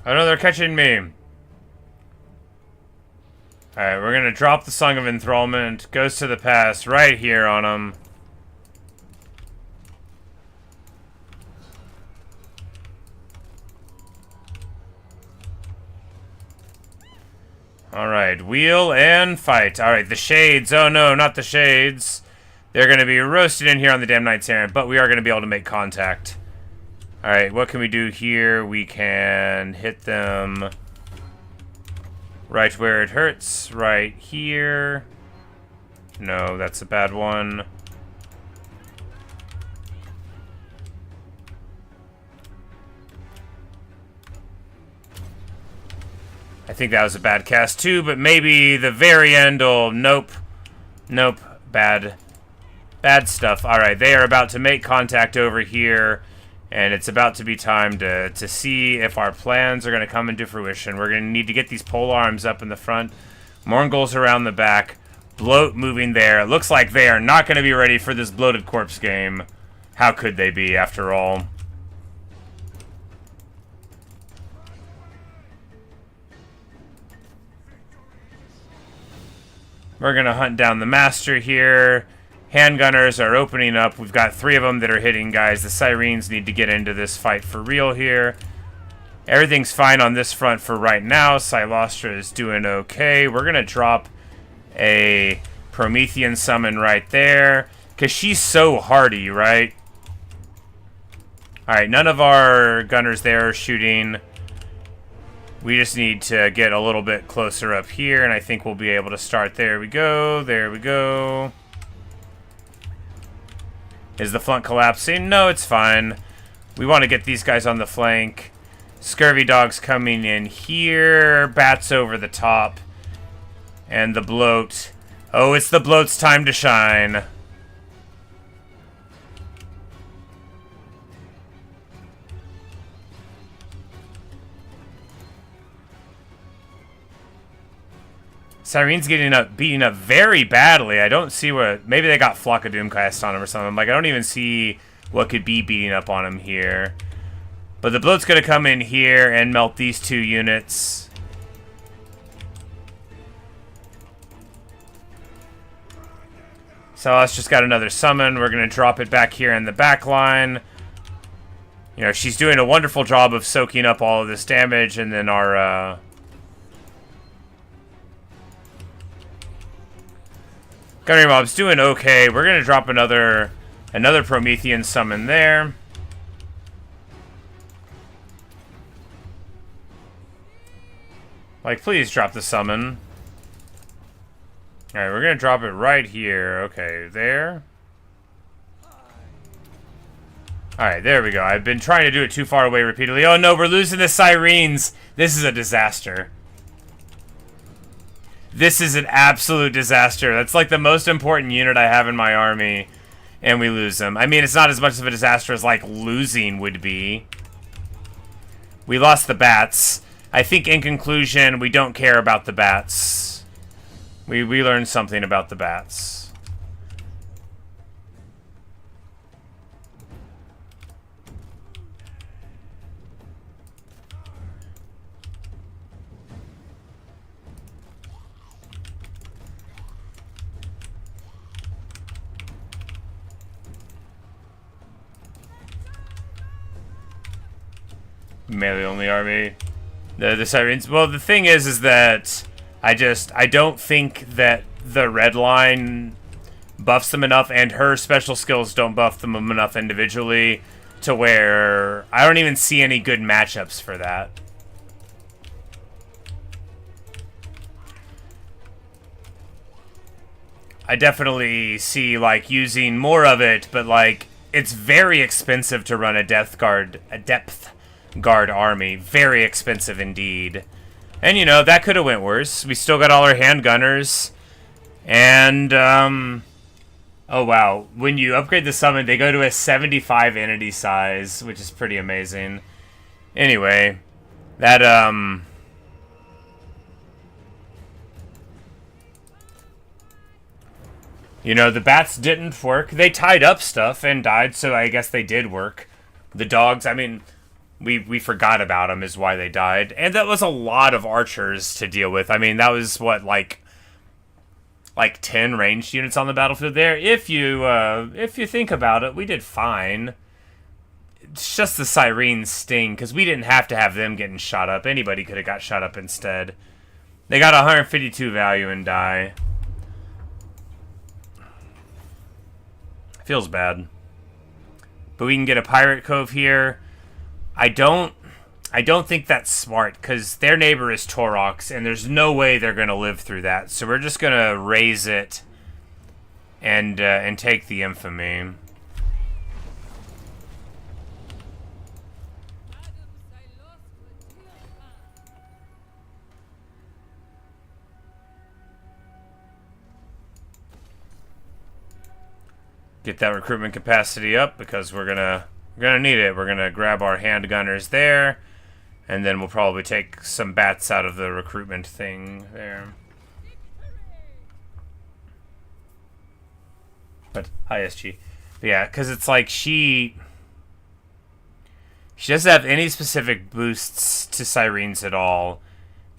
A: Oh no, they're catching me. Alright, we're gonna drop the Song of Enthrallment. Goes to the past right here on them. Alright, wheel and fight. Alright, the shades. Oh no, not the shades. They're gonna be roasted in here on the damn Knights Errant, but we are gonna be able to make contact. Alright, what can we do here? We can hit them right where it hurts. Right here. No, that's a bad one. I think that was a bad cast too, but maybe the very end will... Nope. Nope. Bad. Bad stuff. Alright, they are about to make contact over here. And it's about to be time to see if our plans are going to come into fruition. We're going to need to get these pole arms up in the front. Mongols around the back. Bloat moving there. It looks like they are not going to be ready for this bloated corpse game. How could they be, after all? We're going to hunt down the master here. Handgunners are opening up. We've got 3 of them that are hitting guys. The Sirens need to get into this fight for real here. Everything's fine on this front for right now. Cylostra is doing okay. We're going to drop a Promethean summon right there. Because she's so hardy, right? Alright, none of our gunners there are shooting. We just need to get a little bit closer up here. And I think we'll be able to start. There we go. There we go. Is the flank collapsing? No, it's fine. We want to get these guys on the flank. Scurvy dogs coming in here. Bats over the top. And the bloat. Oh, it's the bloat's time to shine. Sirene's beating up very badly. I don't see what... Maybe they got Flock of Doom cast on him or something. Like, I don't even see what could be beating up on him here. But the bloat's going to come in here and melt these 2 units. Celeste just got another summon. We're going to drop it back here in the back line. You know, she's doing a wonderful job of soaking up all of this damage. And then our... Gunnery Mob's doing okay. We're going to drop another Promethean summon there. Like, please drop the summon. Alright, we're going to drop it right here. Okay, there. Alright, there we go. I've been trying to do it too far away repeatedly. Oh no, we're losing the Sirens. This is a disaster. This is an absolute disaster. That's like the most important unit I have in my army. And we lose them. I mean, it's not as much of a disaster as, like, losing would be. We lost the bats. I think, in conclusion, we don't care about the bats. We learned something about the bats. Melee only army. The Sirens. Well, the thing is that I don't think that the red line buffs them enough, and her special skills don't buff them enough individually to where I don't even see any good matchups for that. I definitely see, like, using more of it, but, like, it's very expensive to run a depth guard army. Very expensive indeed. And, you know, that could have went worse. We still got all our handgunners. And, oh, wow. When you upgrade the summon, they go to a 75 entity size, which is pretty amazing. Anyway, that, you know, the bats didn't work. They tied up stuff and died, so I guess they did work. The dogs, I mean... we forgot about them is why they died. And that was a lot of archers to deal with. I mean, that was what, like 10 ranged units on the battlefield there. If you think about it, we did fine. It's just the sirens sting, because we didn't have to have them getting shot up. Anybody could have got shot up instead. They got 152 value and die. Feels bad. But we can get a Pirate Cove here. I don't think that's smart, because their neighbor is Taurox, and there's no way they're going to live through that. So we're just going to raise it and take the infamy. Get that recruitment capacity up, because we're gonna need it. We're gonna grab our handgunners there, and then we'll probably take some bats out of the recruitment thing there. But hi SG. But yeah, because it's like she doesn't have any specific boosts to sirens at all,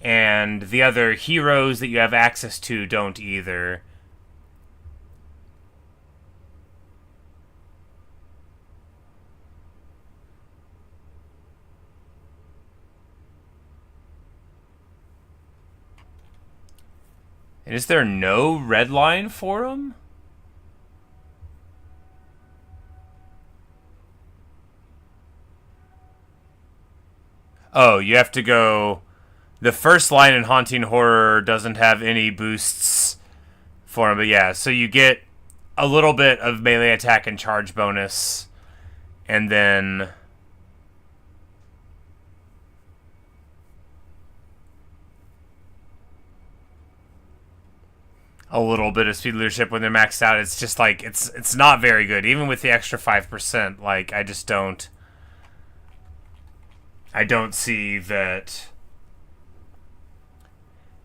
A: and the other heroes that you have access to don't either. And is there no red line for him? Oh, you have to go... The first line in Haunting Horror doesn't have any boosts for him, but yeah, so you get a little bit of melee attack and charge bonus, and then... a little bit of speed leadership when they're maxed out. It's just like, it's not very good. Even with the extra 5%, like, I just don't... I don't see that...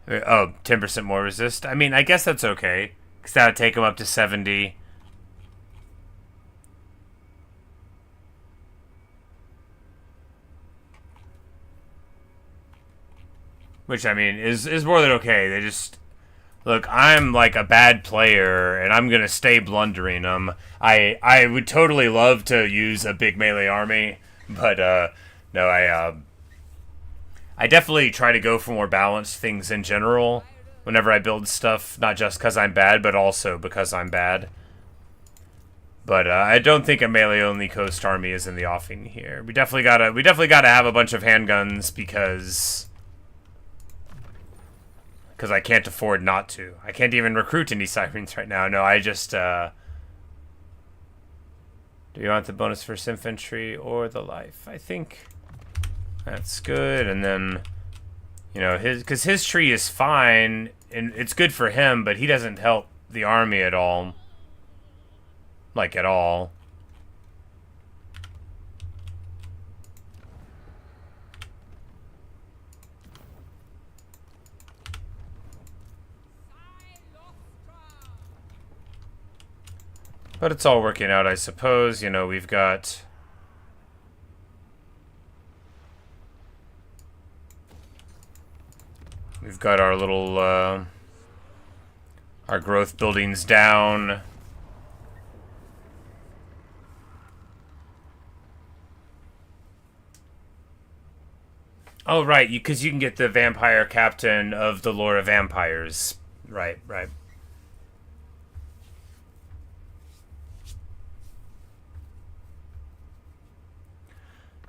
A: Oh, 10% more resist. I mean, I guess that's okay, because that would take them up to 70. Which, I mean, is more than okay. They just... Look, I'm like a bad player, and I'm going to stay blundering them. I would totally love to use a big melee army, but no, I definitely try to go for more balanced things in general whenever I build stuff, not just because I'm bad, but also because I'm bad. But I don't think a melee-only Coast Army is in the offing here. We definitely gotta have a bunch of handguns because I can't afford not to. I can't even recruit any sirens right now. No, I just, do you want the bonus for infantry or the life? I think that's good. And then, you know, because his tree is fine, and it's good for him, but he doesn't help the army at all. Like, at all. But it's all working out, I suppose. You know, we've got... We've got our little, our growth buildings down. Oh, right, because you can get the vampire captain of the lore of vampires. Right, right.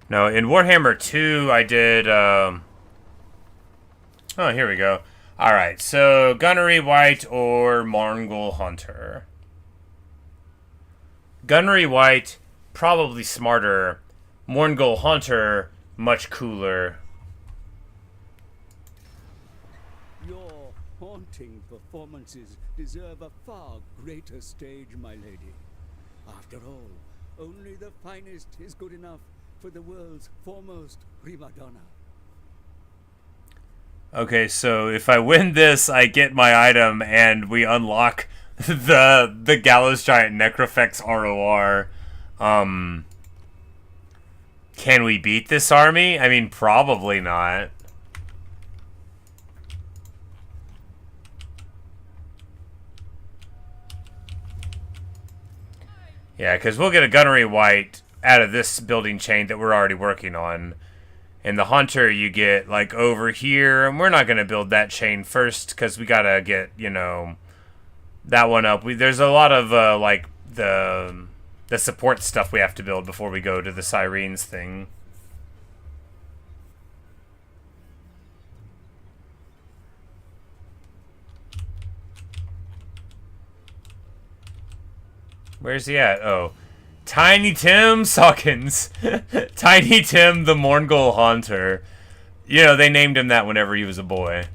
A: No, in Warhammer 2, I did, oh, here we go. Alright, so Gunnery White or Mongol Hunter. Gunnery White, probably smarter. Mongol Hunter, much cooler.
B: Your haunting performances deserve a far greater stage, my lady. After all, only the finest is good enough for the world's foremost prima donna.
A: Okay, so if I win this, I get my item, and we unlock the Gallows Giant Necrofex ROR. Can we beat this army? I mean, probably not. Yeah, because we'll get a gunnery white out of this building chain that we're already working on. And the hunter you get, like, over here. And we're not going to build that chain first because we got to get, you know, that one up. There's a lot of, like, the support stuff we have to build before we go to the Sirens thing. Where's he at? Oh. Tiny Tim Sawkins. Tiny Tim the Morngul Haunter. You know, they named him that whenever he was a boy.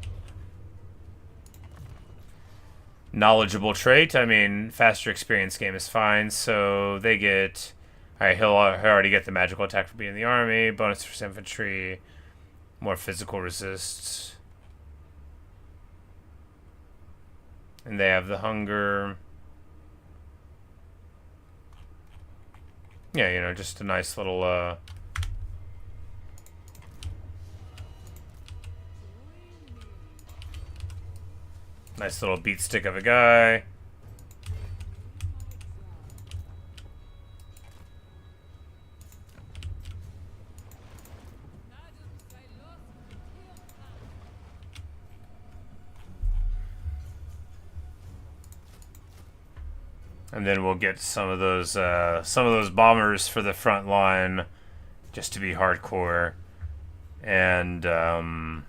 A: Knowledgeable trait. I mean, faster experience game is fine. So they get... Alright, he'll already get the magical attack for being in the army. Bonus for infantry. More physical resist. And they have the hunger... Yeah, you know, just a nice little, nice little beat stick of a guy. And then we'll get some of those bombers for the front line, just to be hardcore. And yeah,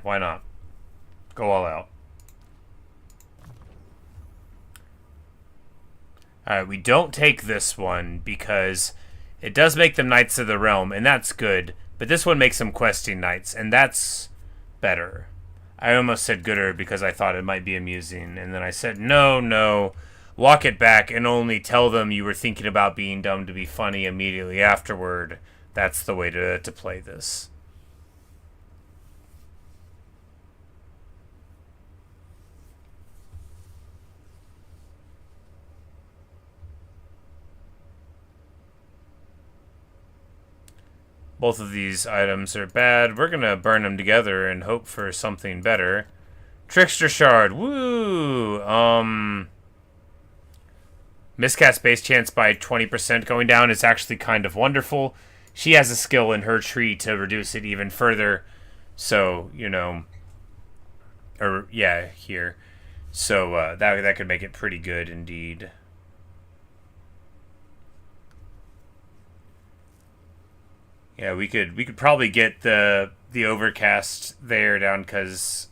A: why not? Go all out. Alright, we don't take this one because it does make them Knights of the Realm, and that's good. But this one makes them Questing Knights, and that's better. I almost said gooder because I thought it might be amusing, and then I said, no. Walk it back and only tell them you were thinking about being dumb to be funny immediately afterward. That's the way to play this. Both of these items are bad. We're going to burn them together and hope for something better. Trickster Shard. Woo! Miscast base chance by 20% going down is actually kind of wonderful. She has a skill in her tree to reduce it even further. So, you know... Or, yeah, here. So, that could make it pretty good indeed. Yeah, we could probably get the overcast there down because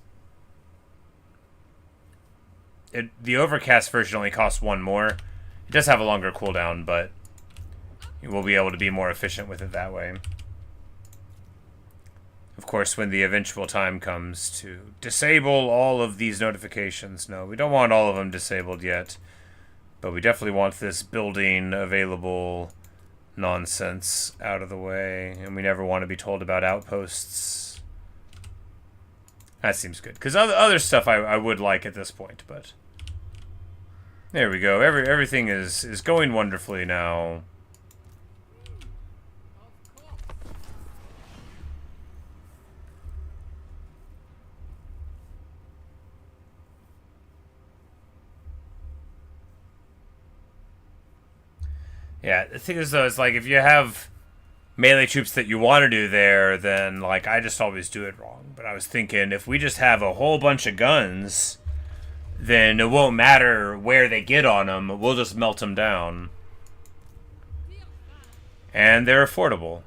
A: the overcast version only costs one more. It does have a longer cooldown, but we'll be able to be more efficient with it that way. Of course, when the eventual time comes to disable all of these notifications. No, we don't want all of them disabled yet, but we definitely want this building available nonsense out of the way, and we never want to be told about outposts. That seems good, because other stuff I would like at this point, but there we go. Everything is going wonderfully now. Yeah, the thing is, though, is like if you have melee troops that you want to do there, then like I just always do it wrong. But I was thinking if we just have a whole bunch of guns, then it won't matter where they get on them. We'll just melt them down. And they're affordable.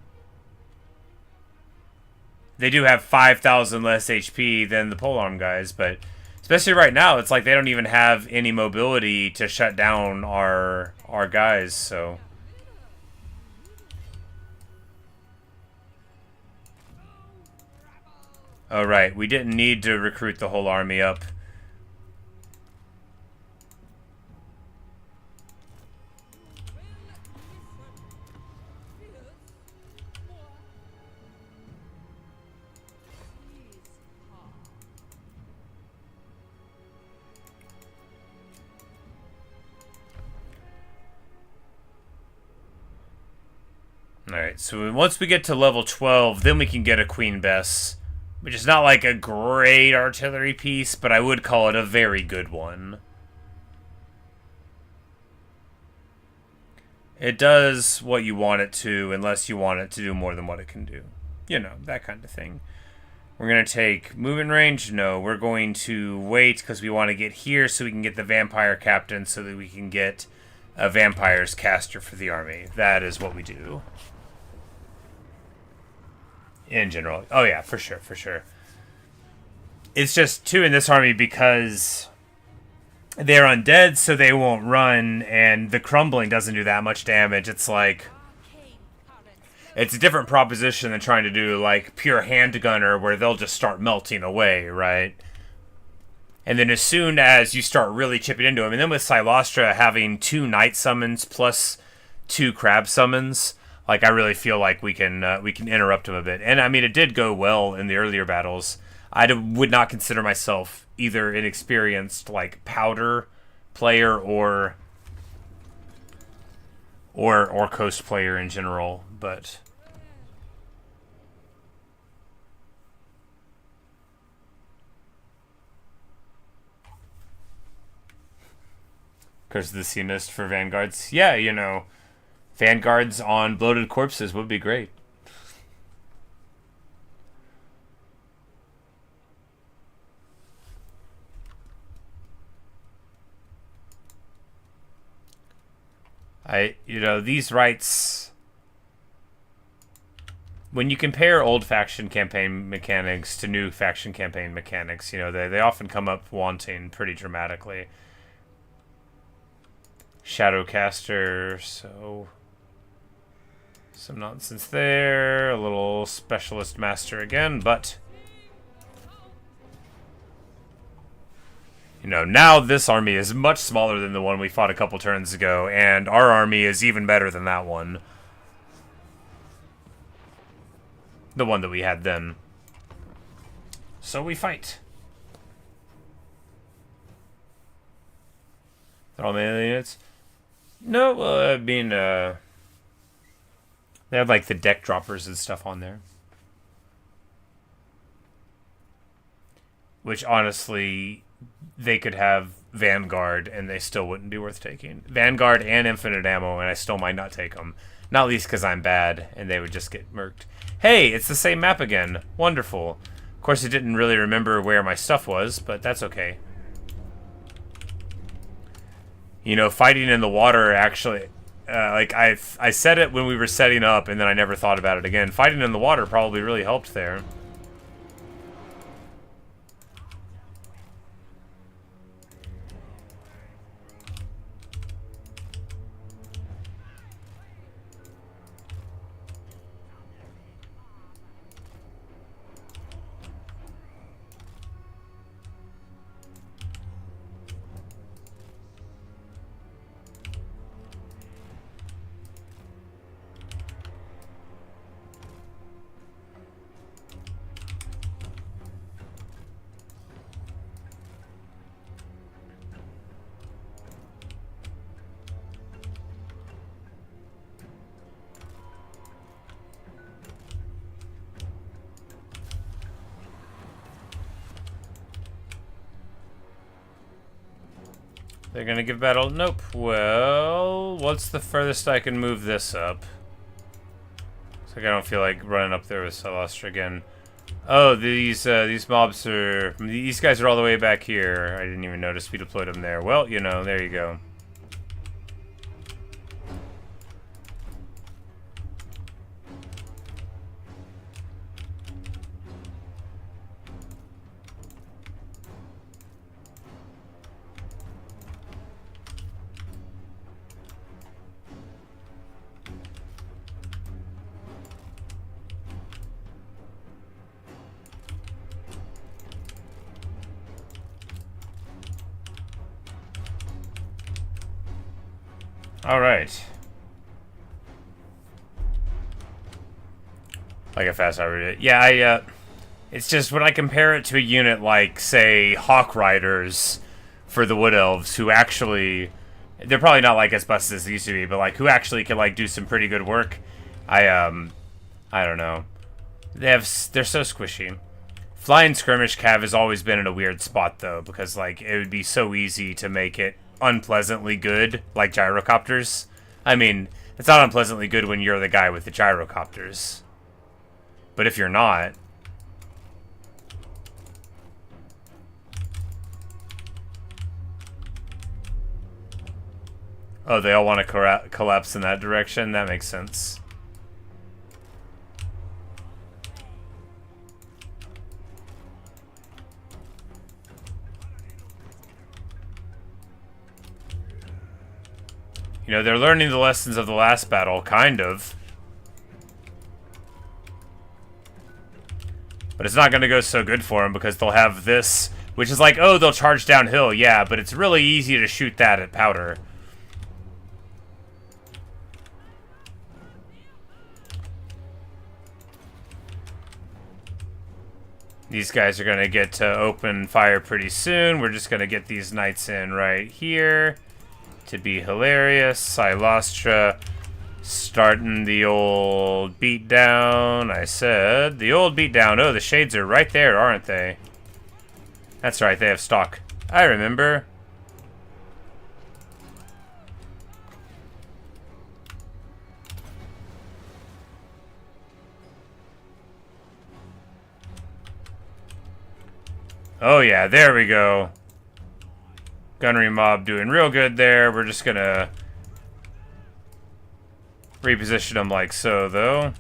A: They do have 5,000 less HP than the polearm guys, but especially right now, it's like they don't even have any mobility to shut down our guys, so... Oh, right. We didn't need to recruit the whole army up. Alright, so once we get to level 12, then we can get a Queen Bess, which is not like a great artillery piece, but I would call it a very good one. It does what you want it to, unless you want it to do more than what it can do. You know, that kind of thing. We're going to take movement range? No, we're going to wait because we want to get here so we can get the vampire captain so that we can get a vampire's caster for the army. That is what we do. In general. Oh yeah, for sure, for sure. It's just 2 in this army because they're undead, so they won't run, and the crumbling doesn't do that much damage. It's like... It's a different proposition than trying to do, like, pure handgunner, where they'll just start melting away, right? And then as soon as you start really chipping into them, and then with Cylostra having 2 night summons plus 2 crab summons, like, I really feel like we can interrupt them a bit. And, I mean, it did go well in the earlier battles. I would not consider myself either an experienced, like, powder player or coast player in general, but... Because the sea mist for vanguards. Yeah, you know, vanguards on bloated corpses would be great. You know, these rights, when you compare old faction campaign mechanics to new faction campaign mechanics, you know, they often come up wanting pretty dramatically. Shadowcaster, so some nonsense there. A little specialist master again, but you know, now this army is much smaller than the one we fought a couple turns ago, and our army is even better than that one. The one that we had then. So we fight. They're all melee units. No, I mean, they have like the deck droppers and stuff on there. Which honestly, they could have Vanguard and they still wouldn't be worth taking. Vanguard and infinite ammo, and I still might not take them. Not least because I'm bad and they would just get murked. Hey, it's the same map again. Wonderful. Of course, I didn't really remember where my stuff was, but that's okay. You know, fighting in the water actually, like I said it when we were setting up, and then I never thought about it again. Fighting in the water probably really helped there. They're gonna give battle. Nope. Well, what's the furthest I can move this up? It's like I don't feel like running up there with Cylostra again. Oh, these mobs are... These guys are all the way back here. I didn't even notice we deployed them there. Well, you know, there you go. All right. Like a fast I read it. Yeah, it's just when I compare it to a unit like, say, Hawk Riders for the Wood Elves, who actually, they're probably not like as busted as they used to be, but like who actually can like do some pretty good work. I don't know. They're so squishy. Flying skirmish cav has always been in a weird spot though, because like it would be so easy to make it unpleasantly good, like gyrocopters. I mean, it's not unpleasantly good when you're the guy with the gyrocopters. But if you're not... Oh, they all want to collapse in that direction? That makes sense. You know, they're learning the lessons of the last battle, kind of. But it's not going to go so good for them because they'll have this, which is like, oh, they'll charge downhill. Yeah, but it's really easy to shoot that at powder. These guys are going to get to open fire pretty soon. We're just going to get these knights in right here to be hilarious. Cylostra starting the old beatdown. I said the old beatdown. Oh, the shades are right there, aren't they? That's right, they have stock. I remember. Oh yeah, there we go. Gunnery mob doing real good there. We're just gonna reposition them like so, though.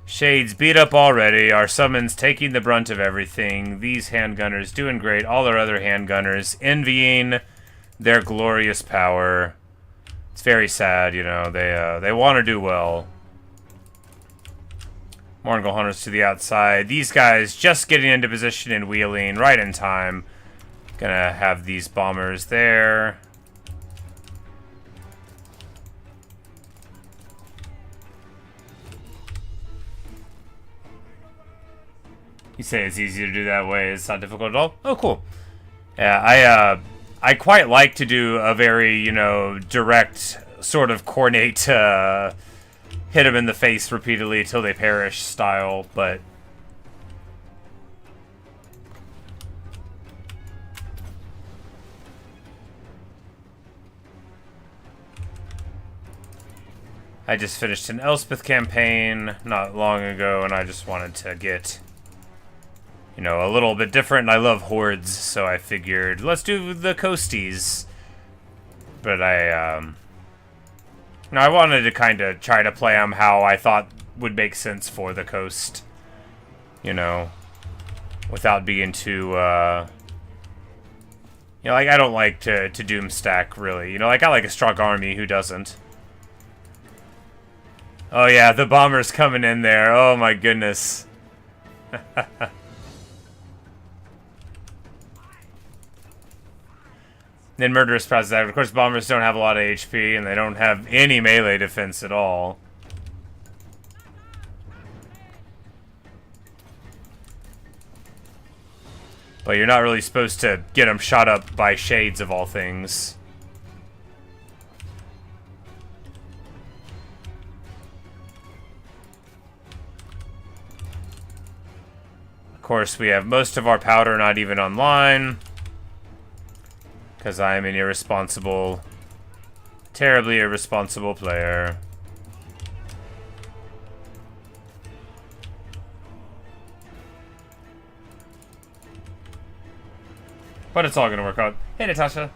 A: Shades beat up already. Our summons taking the brunt of everything. These handgunners doing great. All our other handgunners envying their glorious power. It's very sad, you know. They want to do well. Mourngle Hunters to the outside. These guys just getting into position and wheeling right in time. Gonna have these bombers there. You say it's easy to do that way. It's not difficult at all? Oh, cool. Yeah, I quite like to do a very, you know, direct, sort of cornate, hit them in the face repeatedly until they perish style, but... I just finished an Elspeth campaign not long ago, and I just wanted to get... you know, a little bit different. I love hordes, so I figured, let's do the coasties. But I wanted to kind of try to play them how I thought would make sense for the coast. You know, without being too, you know, like, I don't like to doom stack, really. You know, like, I like a strong army, who doesn't? Oh yeah, the bomber's coming in there. Oh my goodness. Then Murderous Prowls that. Of course, bombers don't have a lot of HP, and they don't have any melee defense at all. But you're not really supposed to get them shot up by shades of all things. Of course, we have most of our powder not even online. Because I am an irresponsible, terribly irresponsible player. But it's all going to work out. Hey, Natasha.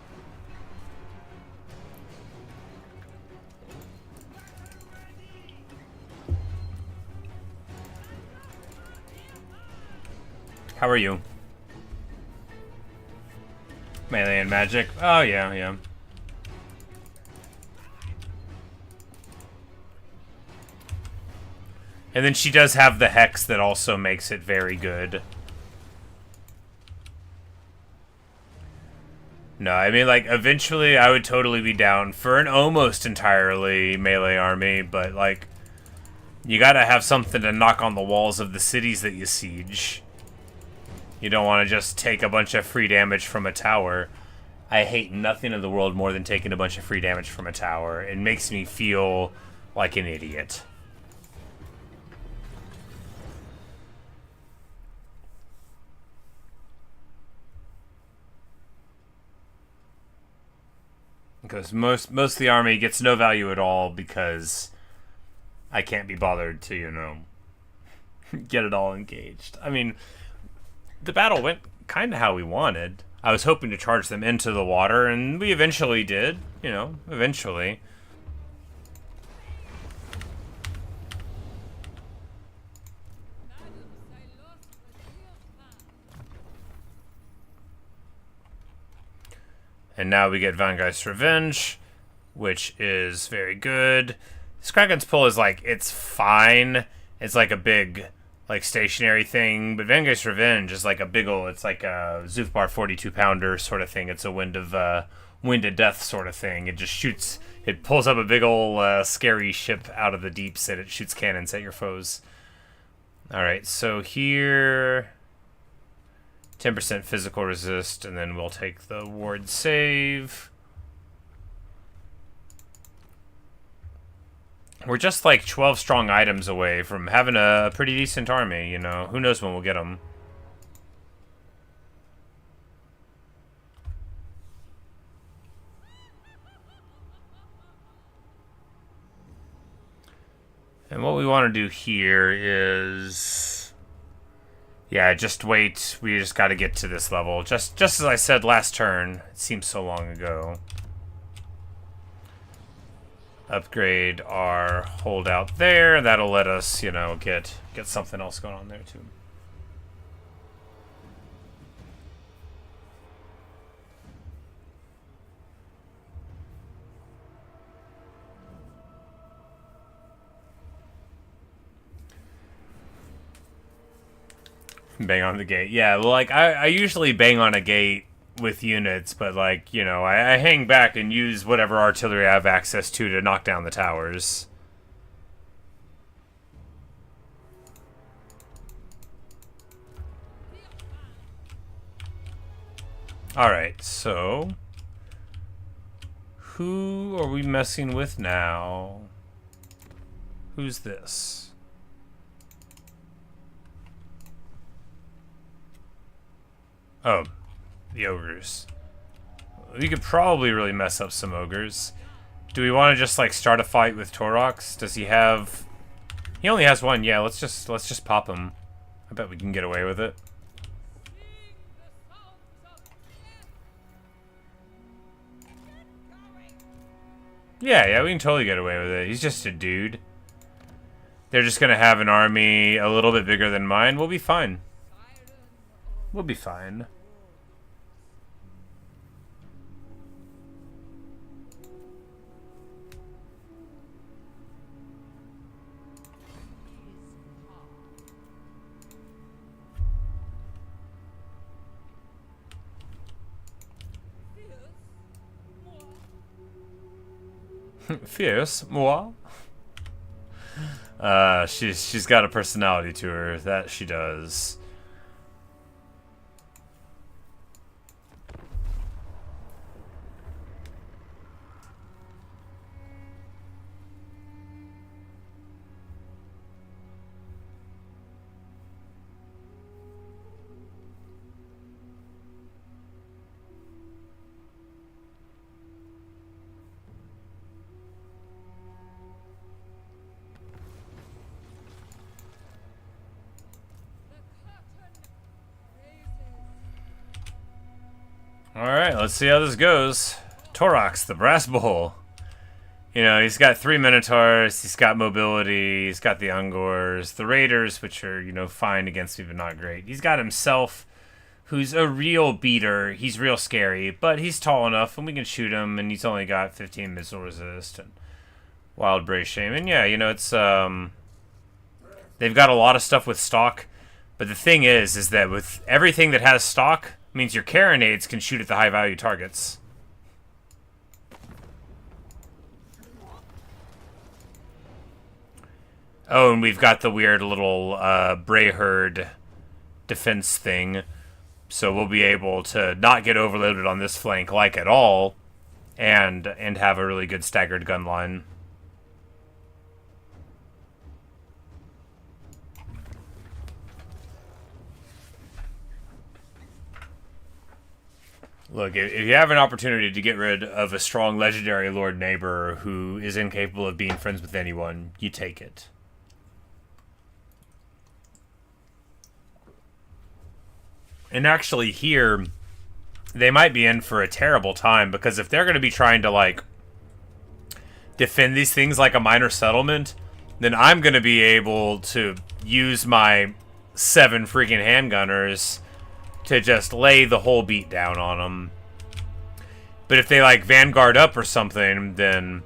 A: How are you? Melee and magic. Oh, yeah, yeah. And then she does have the hex that also makes it very good. No, I mean, like, eventually I would totally be down for an almost entirely melee army, but, like, You gotta have something to knock on the walls of the cities that you siege. You don't want to just take a bunch of free damage from a tower. I hate nothing in the world more than taking a bunch of free damage from a tower. It makes me feel like an idiot. Because most of the army gets no value at all because I can't be bothered to, you know, get it all engaged. I mean, the battle went kind of how we wanted. I was hoping to charge them into the water, and we eventually did, you know, eventually. And now we get Vangeist's Revenge, which is very good. Kraken's Pull is like, it's fine. It's like a big, like, stationary thing. But Vangeist's Revenge is like a big ol', it's like a Zufbar 42-pounder sort of thing. It's a wind of death sort of thing. It just shoots, it pulls up a big ol' scary ship out of the deeps, and it shoots cannons at your foes. Alright, so here... 10% physical resist, and then we'll take the ward save. We're just like 12 strong items away from having a pretty decent army, you know. Who knows when we'll get them. And what we want to do here is... yeah, just wait. We just got to get to this level. Just as I said last turn. It seems so long ago. Upgrade our holdout there. That'll let us, you know, get something else going on there too. Bang on the gate. Yeah, well, like, I usually bang on a gate with units, but, like, you know, I hang back and use whatever artillery I have access to knock down the towers. Alright, so... who are we messing with now? Who's this? Oh, the ogres. We could probably really mess up some ogres. Do we want to just like start a fight with Torox? Does he have... he only has one. Yeah, let's just pop him. I bet we can get away with it. Yeah, we can totally get away with it. He's just a dude. They're just gonna have an army a little bit bigger than mine. We'll be fine. We'll be fine. Fierce, moi. She's got a personality to her. That she does. Alright, let's see how this goes. Torox, the Brass Bull. You know, he's got 3 Minotaurs, he's got mobility, he's got the Ungors, the Raiders, which are, you know, fine against me, but not great. He's got himself, who's a real beater. He's real scary, but he's tall enough, and we can shoot him, and he's only got 15 missile resist, and Wild Brace Shame. And yeah, you know, it's, they've got a lot of stuff with stock, but the thing is that with everything that has stock, means your carronades can shoot at the high value targets. Oh, and we've got the weird little Brayherd defense thing. So we'll be able to not get overloaded on this flank like at all, and have a really good staggered gun line. Look, if you have an opportunity to get rid of a strong legendary lord neighbor who is incapable of being friends with anyone, you take it. And actually here, they might be in for a terrible time, because if they're going to be trying to, like, defend these things like a minor settlement, then I'm going to be able to use my 7 freaking handgunners to just lay the whole beat down on them. But if they, like, vanguard up or something, then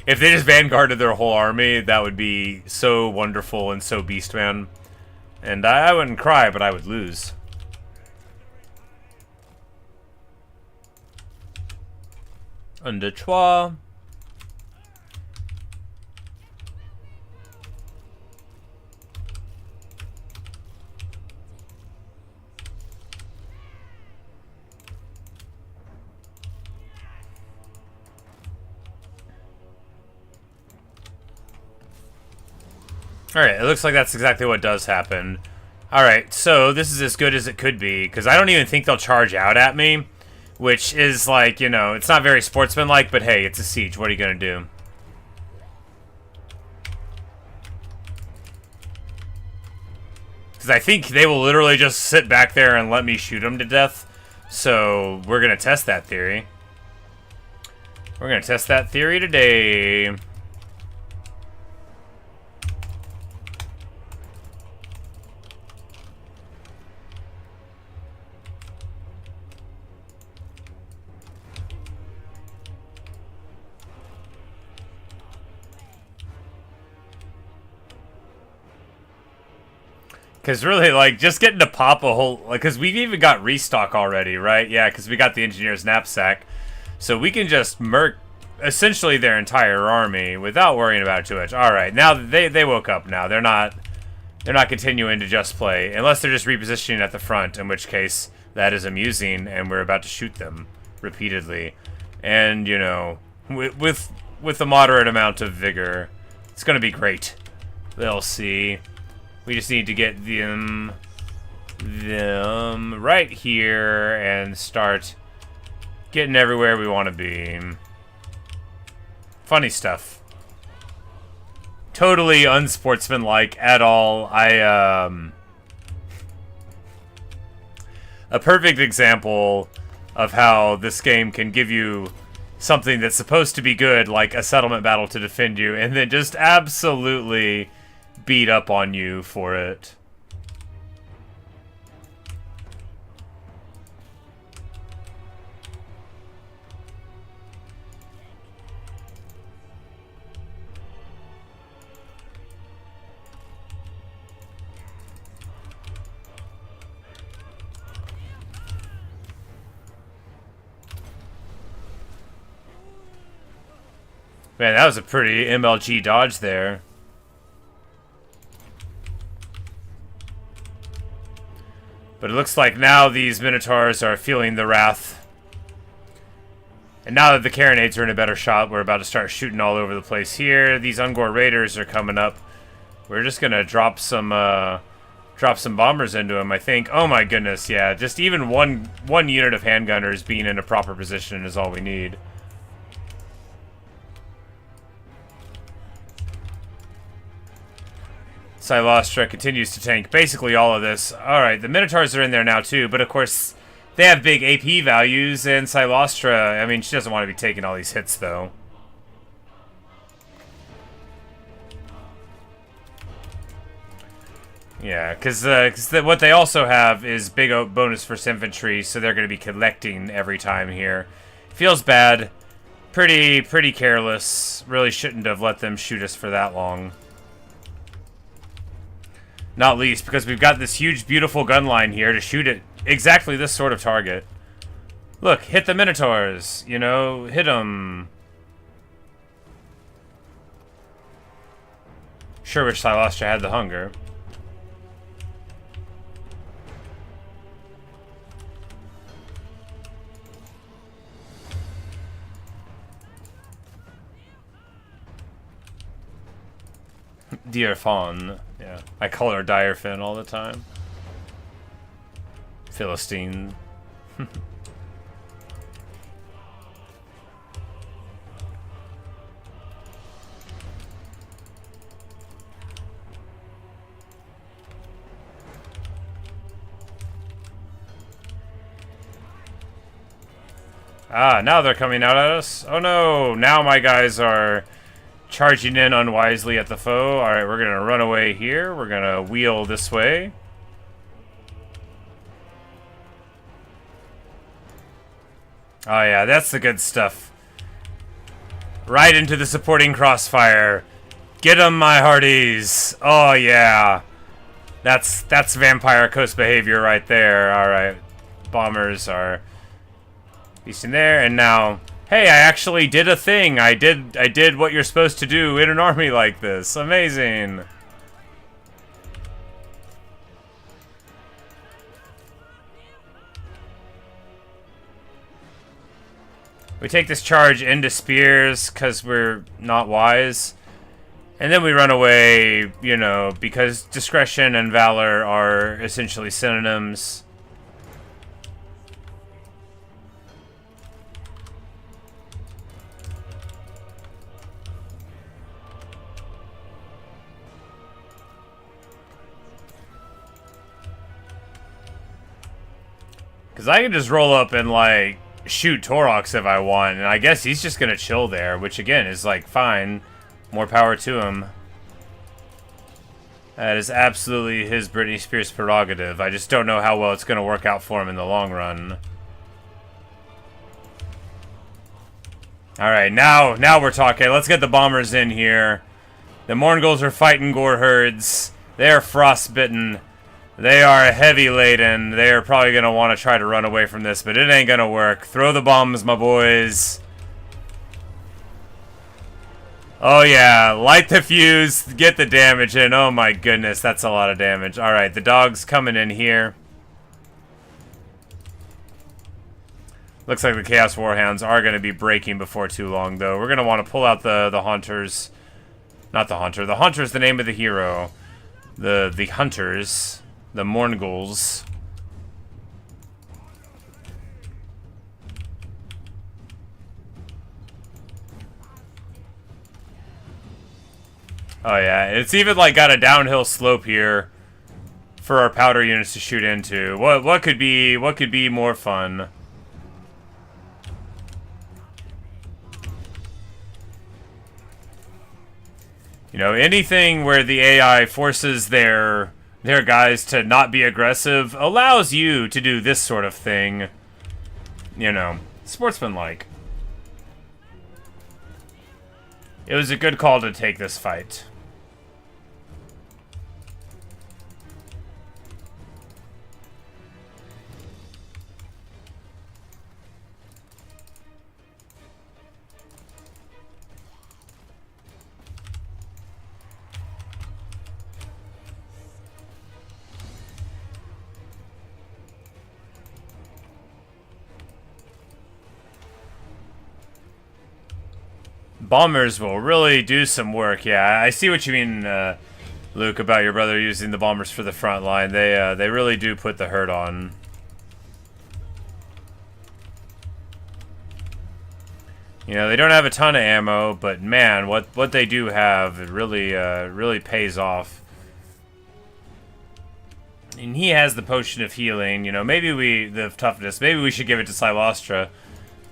A: if they just vanguarded their whole army, that would be so wonderful and so beastman. And I wouldn't cry, but I would lose. Un, deux, trois. Alright, it looks like that's exactly what does happen. Alright, so this is as good as it could be, because I don't even think they'll charge out at me. Which is, like, you know, it's not very sportsmanlike, but hey, it's a siege. What are you gonna do? Because I think they will literally just sit back there and let me shoot them to death. So, we're gonna test that theory. We're gonna test that theory today. Because really, like, just getting to pop a whole... Like, because we've even got restock already, right? Yeah, because we got the engineer's knapsack. So we can just murk essentially their entire army without worrying about it too much. Alright, now they woke up now. They're not continuing to just play. Unless they're just repositioning at the front, in which case that is amusing, and we're about to shoot them repeatedly. And, you know, with a moderate amount of vigor, it's going to be great. They'll see... We just need to get them right here and start getting everywhere we want to be. Funny stuff. Totally unsportsmanlike at all. A perfect example of how this game can give you something that's supposed to be good, like a settlement battle to defend you, and then just absolutely beat up on you for it. Man, that was a pretty MLG dodge there. But it looks like now these Minotaurs are feeling the wrath. And now that the Carronades are in a better shot, we're about to start shooting all over the place here. These Ungor Raiders are coming up. We're just going to drop some bombers into them, I think. Oh my goodness, yeah. Just even one unit of handgunners being in a proper position is all we need. Cylostra continues to tank basically all of this. Alright, the Minotaurs are in there now too, but of course they have big AP values, and Cylostra, I mean, she doesn't want to be taking all these hits though. Yeah, because what they also have is big bonus for infantry, so they're going to be collecting every time here. Feels bad. Pretty careless. Really shouldn't have let them shoot us for that long. Not least because we've got this huge, beautiful gun line here to shoot at exactly this sort of target. Look, hit the Minotaurs. You know, hit them. Sure wish Cylostra had the hunger. Dear Fawn. Yeah. I call her Direfin all the time. Philistine. Ah, now they're coming out at us. Oh no, now my guys are charging in unwisely at the foe. Alright, we're gonna run away here. We're gonna wheel this way. Oh yeah, that's the good stuff. Right into the supporting crossfire. Get 'em, my hearties. Oh yeah. That's Vampire Coast behavior right there. Alright. Bombers are feasting there, and now, hey, I actually did a thing. I did what you're supposed to do in an army like this. Amazing. We take this charge into spears because we're not wise. And then we run away, you know, because discretion and valor are essentially synonyms. Because I can just roll up and, like, shoot Torox if I want, and I guess he's just gonna chill there, which, again, is, like, fine. More power to him. That is absolutely his Britney Spears prerogative. I just don't know how well it's gonna work out for him in the long run. Alright, now we're talking. Let's get the bombers in here. The Morngulls are fighting gore herds. They're frostbitten. They are heavy laden. They are probably going to want to try to run away from this, but it ain't going to work. Throw the bombs, my boys. Oh yeah, light the fuse, get the damage in. Oh my goodness, that's a lot of damage. Alright, the dog's coming in here. Looks like the Chaos Warhounds are going to be breaking before too long, though. We're going to want to pull out the Haunters. Not the Haunter. The Haunter's the name of the hero. The Hunters. The Morngulls. Oh yeah, it's even like got a downhill slope here for our powder units to shoot into. What could be more fun? You know, anything where the AI forces their guys to not be aggressive allows you to do this sort of thing. You know, sportsmanlike. It was a good call to take this fight. Bombers will really do some work. Yeah, I see what you mean, Luke, about your brother using the bombers for the front line. They really do put the hurt on. You know, they don't have a ton of ammo, but man, what they do have, it really pays off. And he has the potion of healing. You know, the toughness. Maybe we should give it to Cylostra.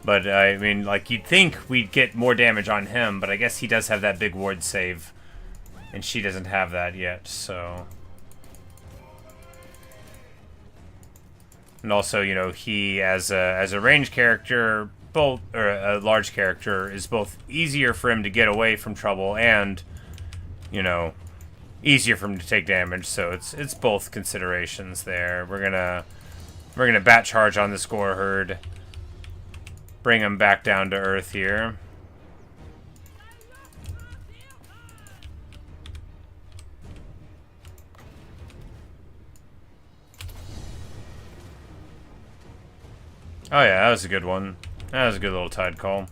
A: But, I mean, like, you'd think we'd get more damage on him, but I guess he does have that big ward save. And she doesn't have that yet, so... And also, you know, he, as a range character, or a large character, is both easier for him to get away from trouble and, you know, easier for him to take damage, so it's both considerations there. We're gonna bat charge on the Gore Herd. Bring him back down to earth here. Oh yeah, that was a good one. That was a good little tide call.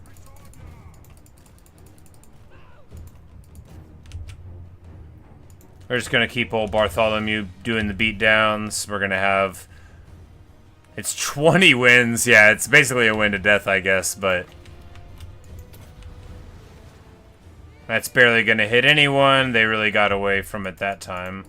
A: We're just gonna keep old Bartholomew doing the beatdowns. We're gonna have... It's 20 wins. Yeah, it's basically a win to death, I guess, but... That's barely gonna hit anyone. They really got away from it that time.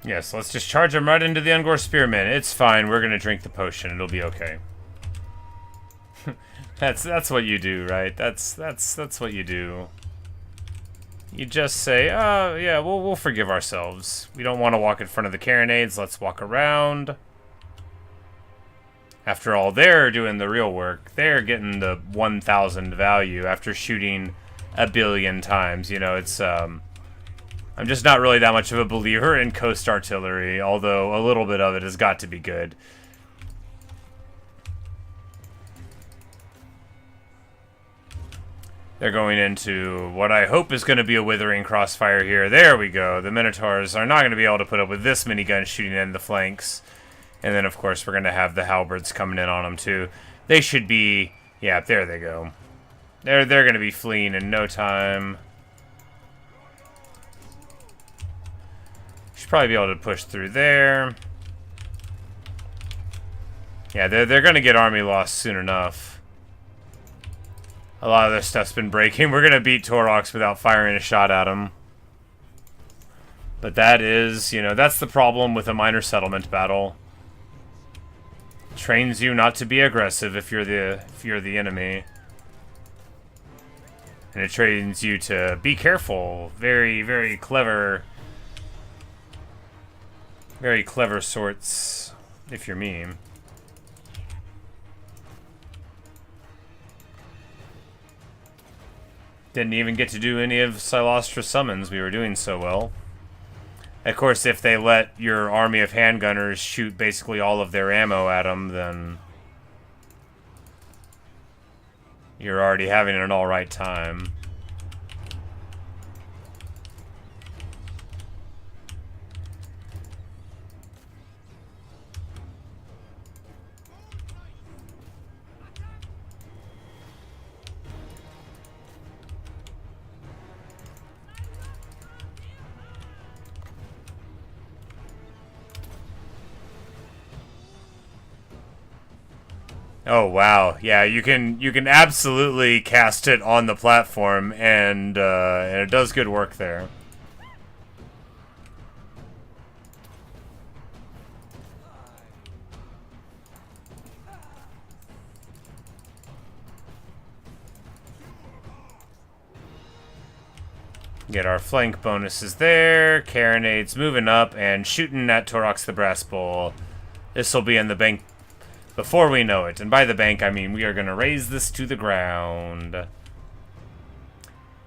A: Yes, let's just charge him right into the Ungor Spearman. It's fine. We're gonna drink the potion. It'll be okay. that's what you do, right? That's what you do. You just say, "Oh, yeah, we'll forgive ourselves. We don't want to walk in front of the carronades. Let's walk around." After all, they're doing the real work. They're getting the 1,000 value after shooting a billion times. You know, it's I'm just not really that much of a believer in coast artillery, although a little bit of it has got to be good. They're going into what I hope is going to be a withering crossfire here. There we go. The Minotaurs are not going to be able to put up with this many guns shooting in the flanks. And then, of course, we're going to have the halberds coming in on them, too. They should be... Yeah, there they go. They're going to be fleeing in no time. Should probably be able to push through there. Yeah, they're going to get army lost soon enough. A lot of their stuff's been breaking. We're going to beat Torox without firing a shot at them. But that is, you know, that's the problem with a minor settlement battle. Trains you not to be aggressive if you're the enemy. And it trains you to be careful. Very, very clever. Very clever sorts, if you're me. Didn't even get to do any of Cylostra summons. We were doing so well. Of course, if they let your army of handgunners shoot basically all of their ammo at them, then you're already having an alright time. Oh wow, yeah, you can absolutely cast it on the platform, and it does good work there. Get our flank bonuses there. Carronades moving up and shooting at Torox the Brass Bull. This will be in the bank before we know it. And by the bank, I mean we are going to raise this to the ground.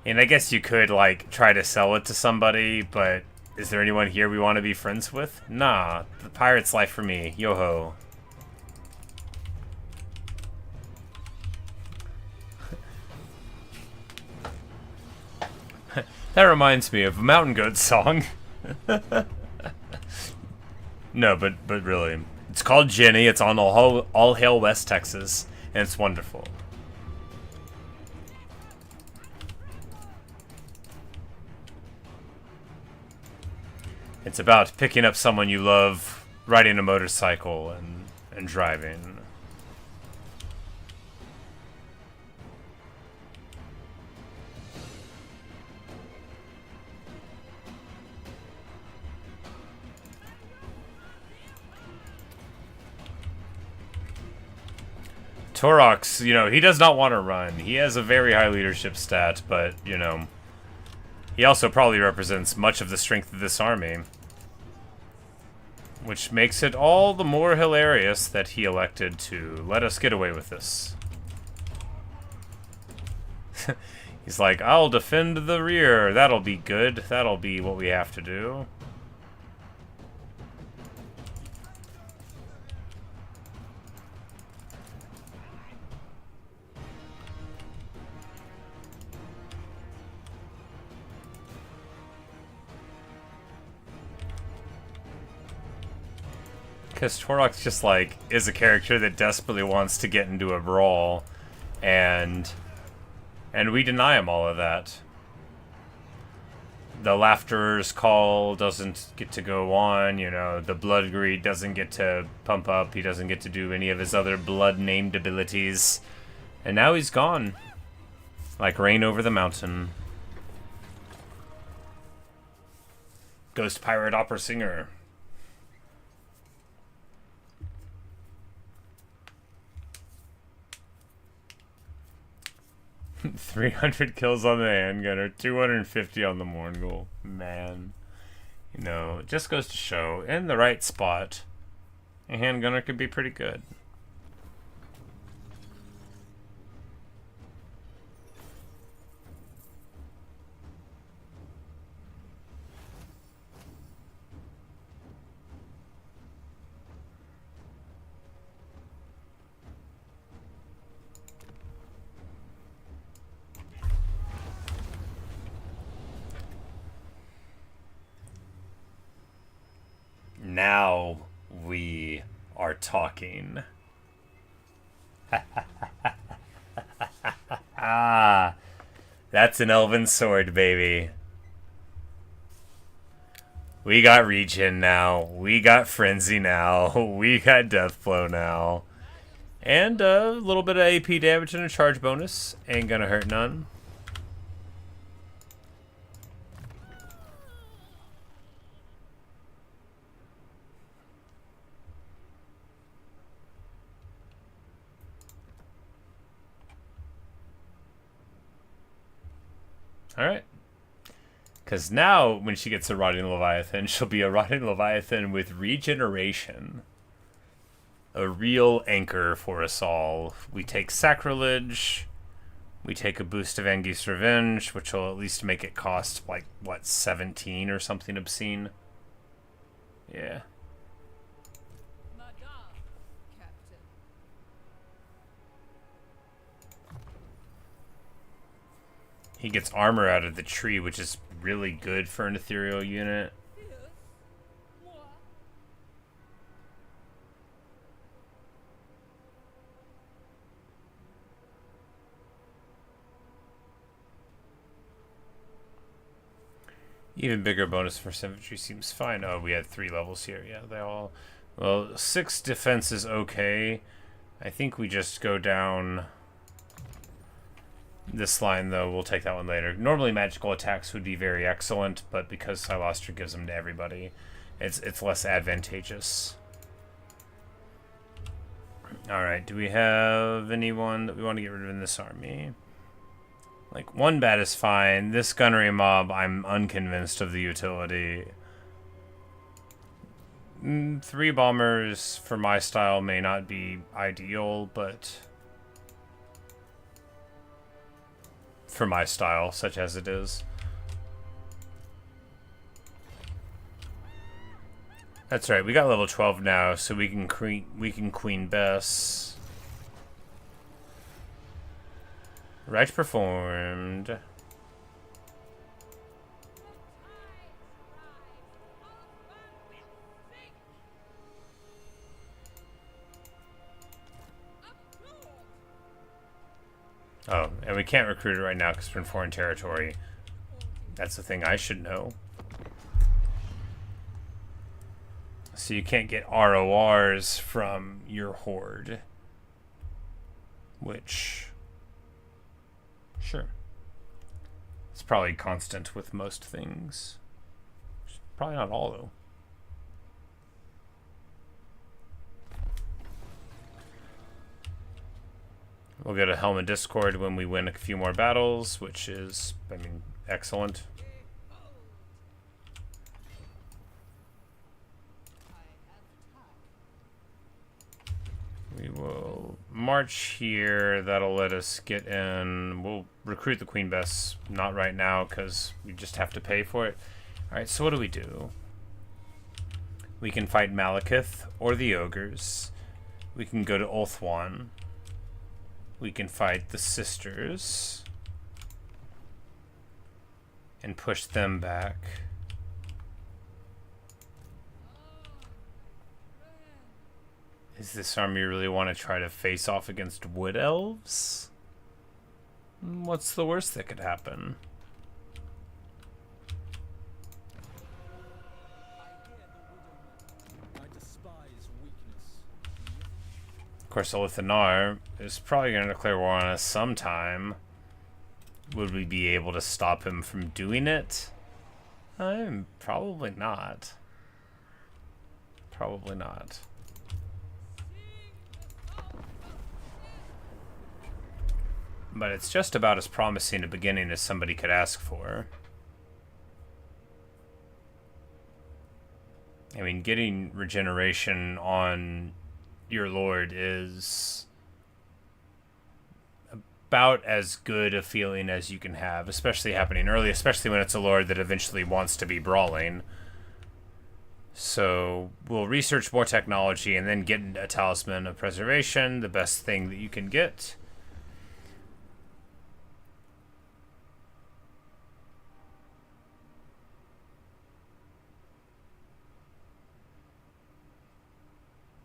A: And I guess you could, like, try to sell it to somebody, but is there anyone here we want to be friends with? Nah, the pirate's life for me. Yo-ho. That reminds me of a Mountain Goat song. No, but really. It's called Jenny. It's on All Hail West Texas, and it's wonderful. It's about picking up someone you love, riding a motorcycle, and driving. Torox, you know, he does not want to run. He has a very high leadership stat, but, you know, he also probably represents much of the strength of this army. Which makes it all the more hilarious that he elected to let us get away with this. He's like, I'll defend the rear. That'll be good. That'll be what we have to do. Because Torok's just like, is a character that desperately wants to get into a brawl. And we deny him all of that. The Laughterer's Call doesn't get to go on, you know, the Blood Greed doesn't get to pump up, he doesn't get to do any of his other blood-named abilities. And now he's gone. Like rain over the mountain. Ghost Pirate Opera Singer. 300 kills on the handgunner, 250 on the Mourngul. Man. You know, it just goes to show, in the right spot, a handgunner could be pretty good. Now we are talking. Ah, that's an elven sword, baby. We got regen now. We got frenzy now. We got deathblow now. And a little bit of AP damage and a charge bonus. Ain't gonna hurt none. Alright. Because now, when she gets a Rotting Leviathan, she'll be a Rotting Leviathan with regeneration. A real anchor for us all. We take Sacrilege. We take a boost of Angui's Revenge, which will at least make it cost, like, what, 17 or something obscene? Yeah. He gets armor out of the tree, which is really good for an ethereal unit. Even bigger bonus for symmetry seems fine. Oh, we had 3 levels here. Yeah, they all... Well, 6 defense is okay. I think we just go down... This line, though, we'll take that one later. Normally, magical attacks would be very excellent, but because Cylostra gives them to everybody, it's less advantageous. Alright, do we have anyone that we want to get rid of in this army? Like, 1 bat is fine. This gunnery mob, I'm unconvinced of the utility. 3 bombers, for my style, may not be ideal, but... for my style, such as it is. That's right, we got level 12 now, so we can Queen Bess. Right performed. Oh, and we can't recruit it right now because we're in foreign territory. That's the thing I should know. So you can't get RORs from your horde. Which... Sure. It's probably constant with most things. Probably not all, though. We'll get a Helm of Discord when we win a few more battles, which is, I mean, excellent. We will march here. That'll let us get in. We'll recruit the Queen Bess. Not right now, because we just have to pay for it. Alright, so what do we do? We can fight Malekith or the Ogres. We can go to Ulthuan. We can fight the Sisters. And push them back. Is this army really want to try to face off against Wood Elves? What's the worst that could happen? Of course, Elithanar is probably going to declare war on us sometime. Would we be able to stop him from doing it? Probably not. Probably not. But it's just about as promising a beginning as somebody could ask for. I mean, getting regeneration on your lord is about as good a feeling as you can have, especially happening early, especially when it's a lord that eventually wants to be brawling. So we'll research more technology and then get a talisman of preservation, the best thing that you can get.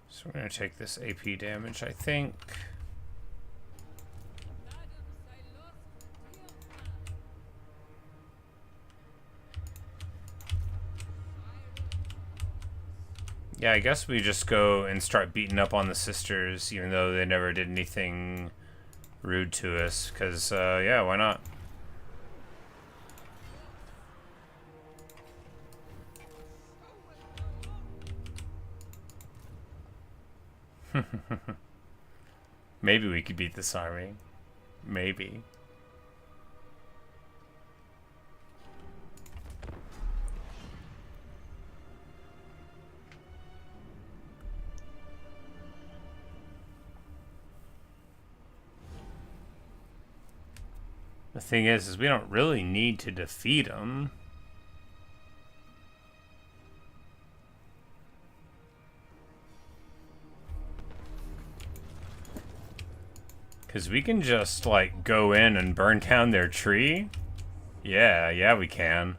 A: So we're going to take this AP damage, I think. Yeah, I guess we just go and start beating up on the Sisters, even though they never did anything rude to us. Because, yeah, why not? Maybe we could beat this army. Maybe. The thing is we don't really need to defeat them. Because we can just, like, go in and burn down their tree. Yeah, we can.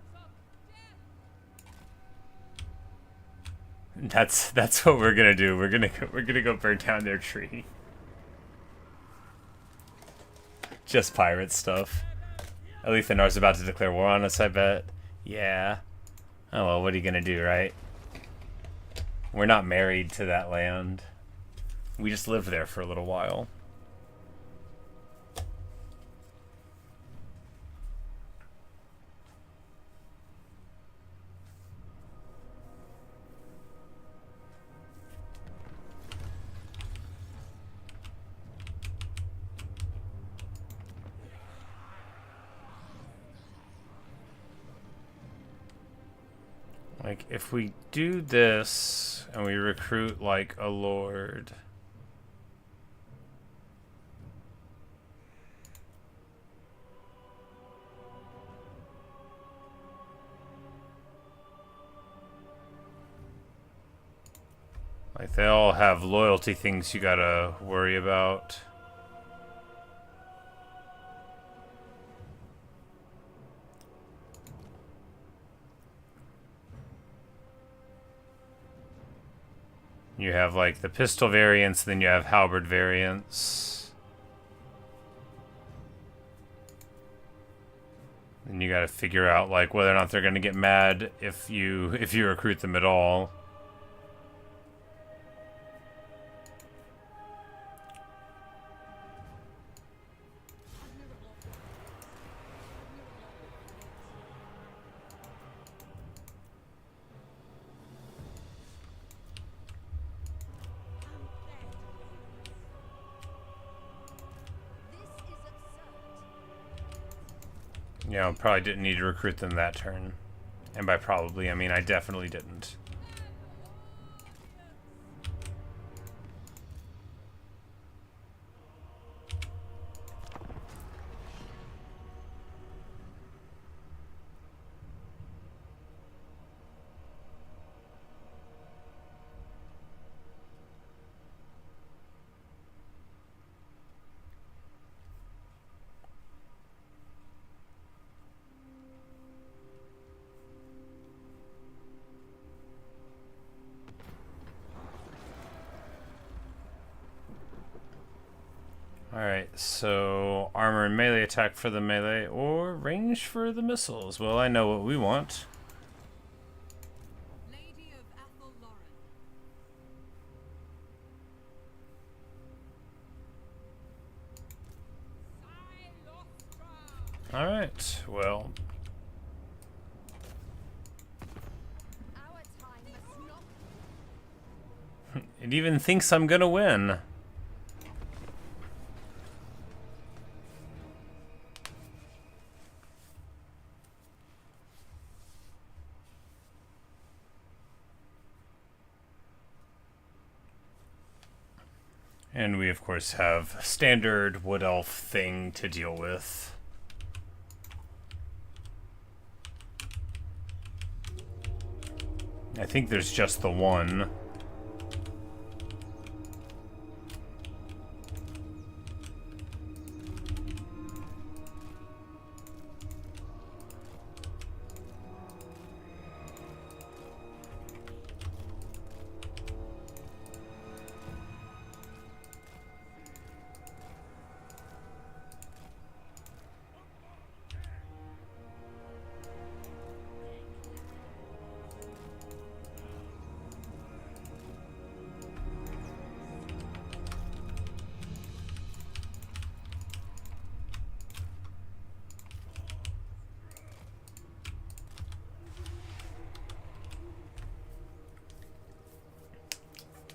A: That's what we're gonna do. We're gonna go burn down their tree. Just pirate stuff. Elithanar's about to declare war on us, I bet. Yeah. Oh well, what are you gonna do, right? We're not married to that land. We just lived there for a little while. Like, if we do this, and we recruit, like, a lord... Like, they all have loyalty things you gotta worry about. You have, like, the pistol variants, then you have halberd variants. And you gotta figure out, like, whether or not they're gonna get mad if you recruit them at all. Yeah, probably didn't need to recruit them that turn. And by probably, I mean I definitely didn't. Alright, so armor and melee attack for the melee, or range for the missiles. Well, I know what we want.
C: Lady of Athel Lauren.
A: Alright, well.
C: Our time must not.
A: It even thinks I'm gonna win. And we, of course, have a standard wood elf thing to deal with. I think there's just the one.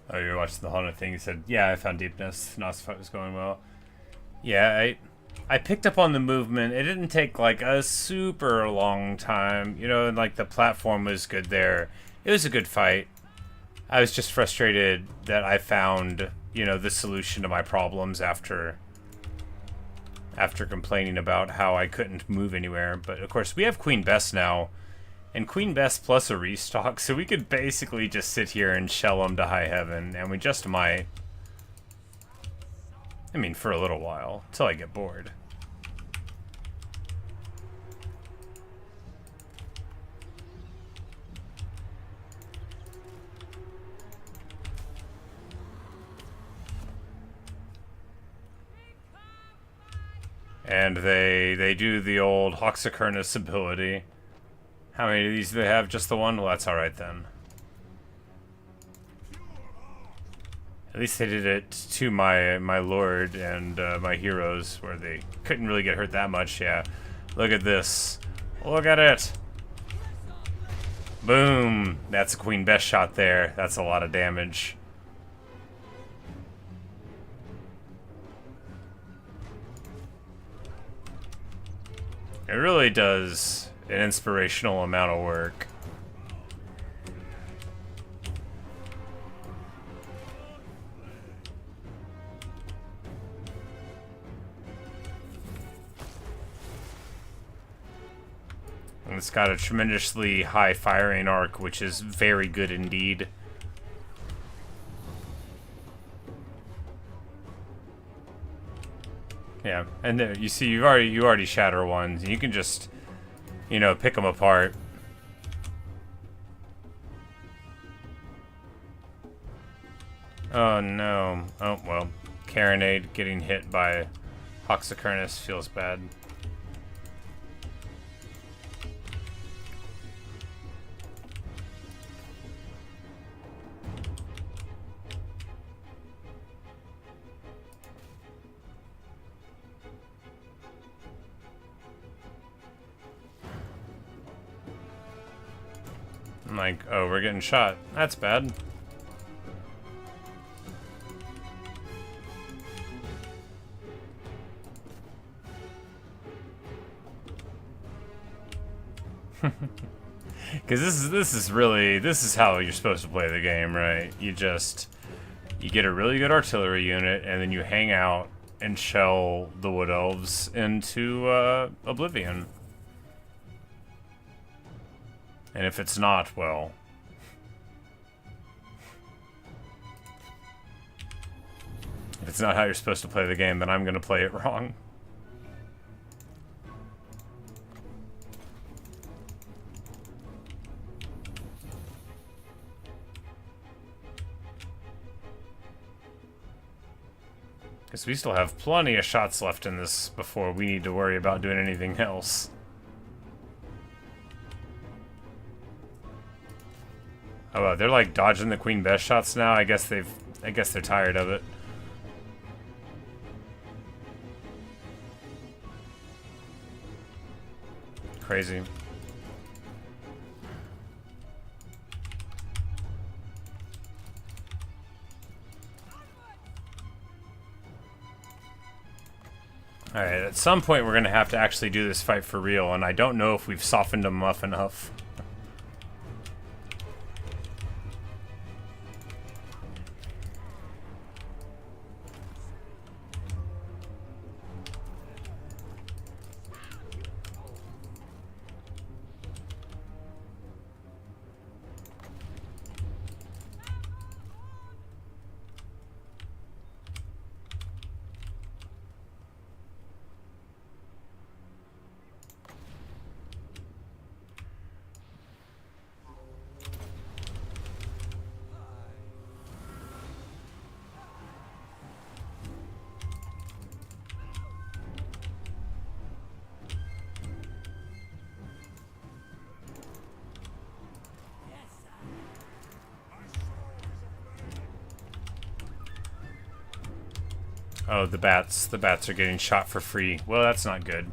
A: Oh, you're watching the Haunted thing. You said, yeah, I found deepness. Not if it was going well. Yeah, I picked up on the movement. It didn't take, like, a super long time. You know, and, like, the platform was good there. It was a good fight. I was just frustrated that I found, you know, the solution to my problems after complaining about how I couldn't move anywhere. But, of course, we have Queen Bess now. And Queen Bess plus a restock, so we could basically just sit here and shell them to high heaven, and we just might. I mean, for a little while, till I get bored. And they do the old Hoxacurnus ability. How many of these do they have? Just the one? Well, that's alright then. At least they did it to my lord and my heroes, where they couldn't really get hurt that much. Yeah. Look at this. Look at it. Boom. That's a Queen Bess shot there. That's a lot of damage. It really does an inspirational amount of work. And it's got a tremendously high firing arc, which is very good indeed. Yeah, and there, you see, you already shatter ones, and you can just, you know, pick them apart. Oh no. Oh well. Carronade getting hit by Hoxacurnus feels bad. I'm like, oh, we're getting shot. That's bad. Because this is how you're supposed to play the game, right? You get a really good artillery unit, and then you hang out and shell the wood elves into oblivion. And if it's not, well, if it's not how you're supposed to play the game, then I'm gonna play it wrong. Because we still have plenty of shots left in this before we need to worry about doing anything else. Oh, wow, they're like dodging the Queen Bess shots now. I guess they're tired of it. Crazy. Alright, at some point we're going to have to actually do this fight for real, and I don't know if we've softened them up enough. Oh, the bats. The bats are getting shot for free. Well, that's not good.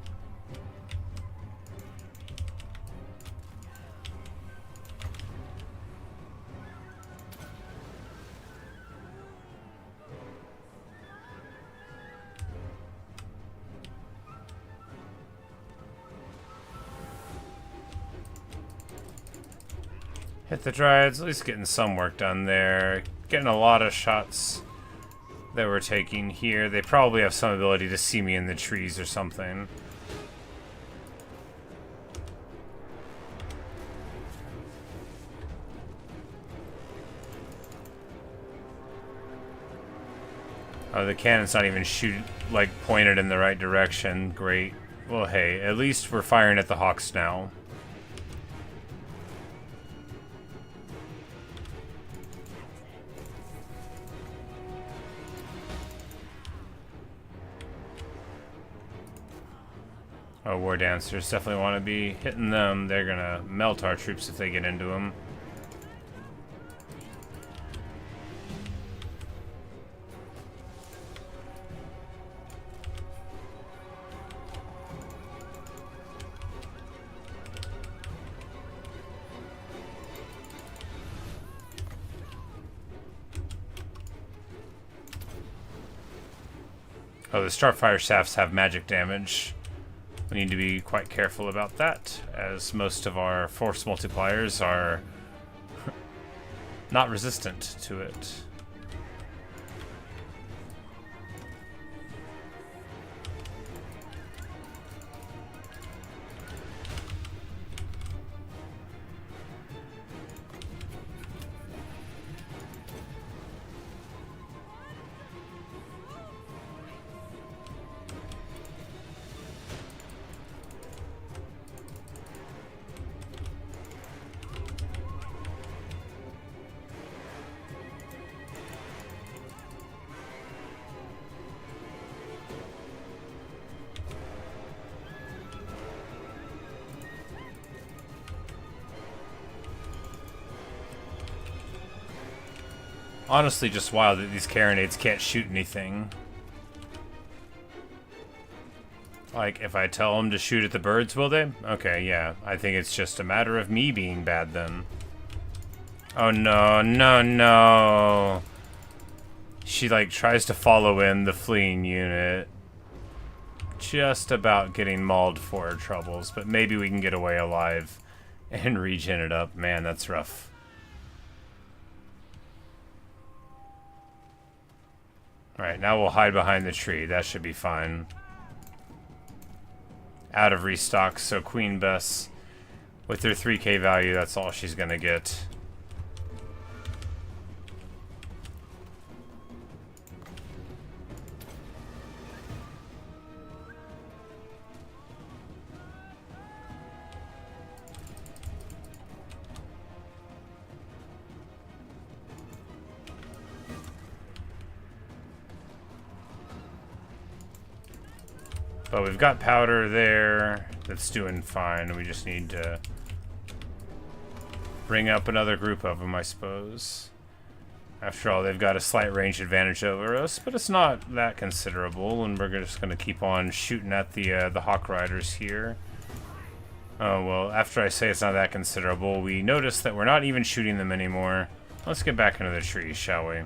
A: Hit the Dryads, at least getting some work done there. Getting a lot of shots that we're taking here. They probably have some ability to see me in the trees or something. Oh, the cannon's not even pointed in the right direction. Great. Well, hey, at least we're firing at the Hawks now. Oh, War Dancers definitely want to be hitting them. They're gonna melt our troops if they get into them. Oh, the Starfire Shafts have magic damage. We need to be quite careful about that, as most of our force multipliers are not resistant to it. Honestly, just wild that these carronades can't shoot anything. Like, if I tell them to shoot at the birds, will they? Okay, yeah. I think it's just a matter of me being bad then. Oh no, no, no. She, like, tries to follow in the fleeing unit. Just about getting mauled for her troubles, but maybe we can get away alive and regen it up. Man, that's rough. Alright, now we'll hide behind the tree. That should be fine. Out of restock, so Queen Bess, with her 3k value, that's all she's gonna get. But we've got powder there. That's doing fine. We just need to bring up another group of them, I suppose. After all, they've got a slight range advantage over us, but it's not that considerable, and we're just going to keep on shooting at the Hawk Riders here. Oh, well, after I say it's not that considerable, we notice that we're not even shooting them anymore. Let's get back into the trees, shall we?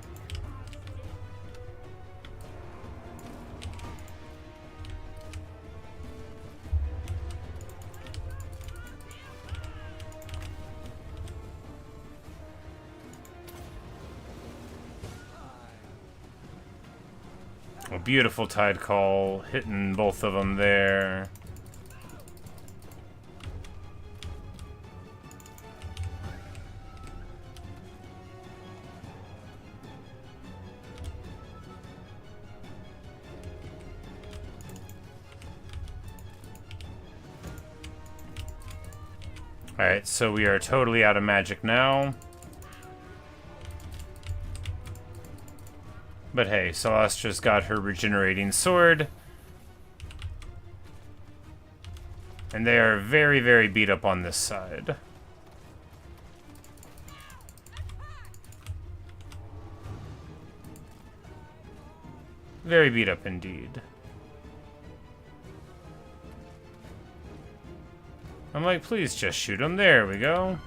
A: A beautiful tide call, hitting both of them there. Alright, so we are totally out of magic now. But hey, Cylostra's got her regenerating sword. And they are very, very beat up on this side. Very beat up indeed. I'm like, please just shoot him. There we go.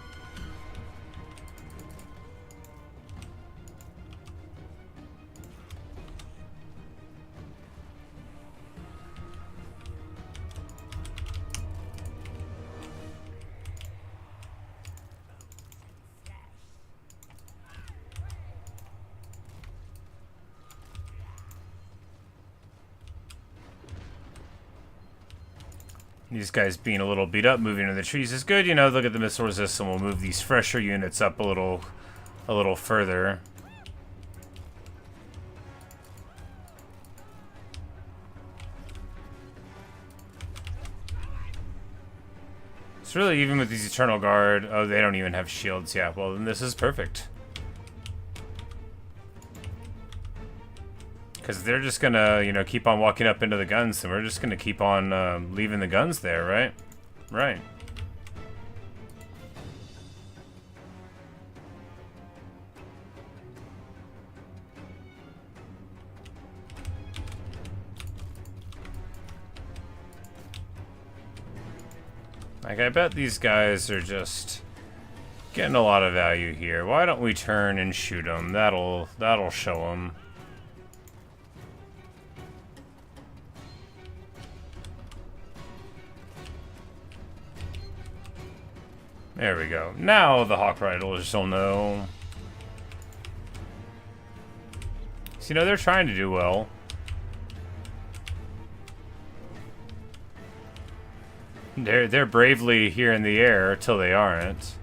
A: These guys being a little beat up, moving to the trees is good. You know, look at the missile resist, and we'll move these fresher units up a little further. It's really, even with these Eternal Guard, oh, they don't even have shields. Yeah, well, then this is perfect. Because they're just gonna, you know, keep on walking up into the guns, and we're just gonna keep on leaving the guns there, right? Right. Like, I bet these guys are just getting a lot of value here. Why don't we turn and shoot them? That'll show them. There we go. Now the Hawk Riders will know. So, you know, they're trying to do well. They're bravely here in the air till they aren't.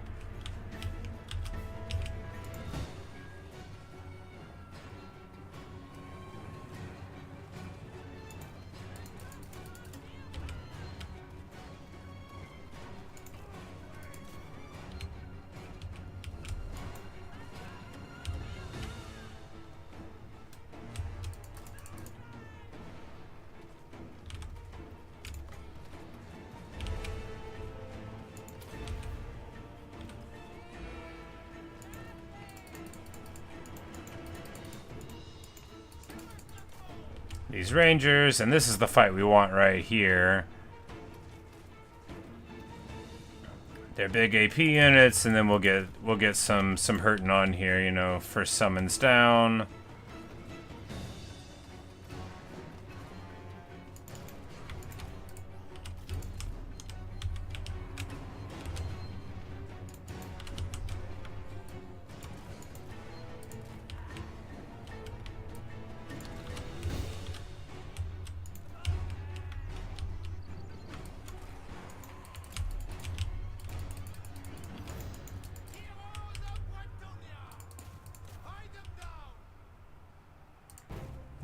A: These Rangers, and this is the fight we want right here. They're big AP units, and then we'll get some hurting on here, you know, first summons down.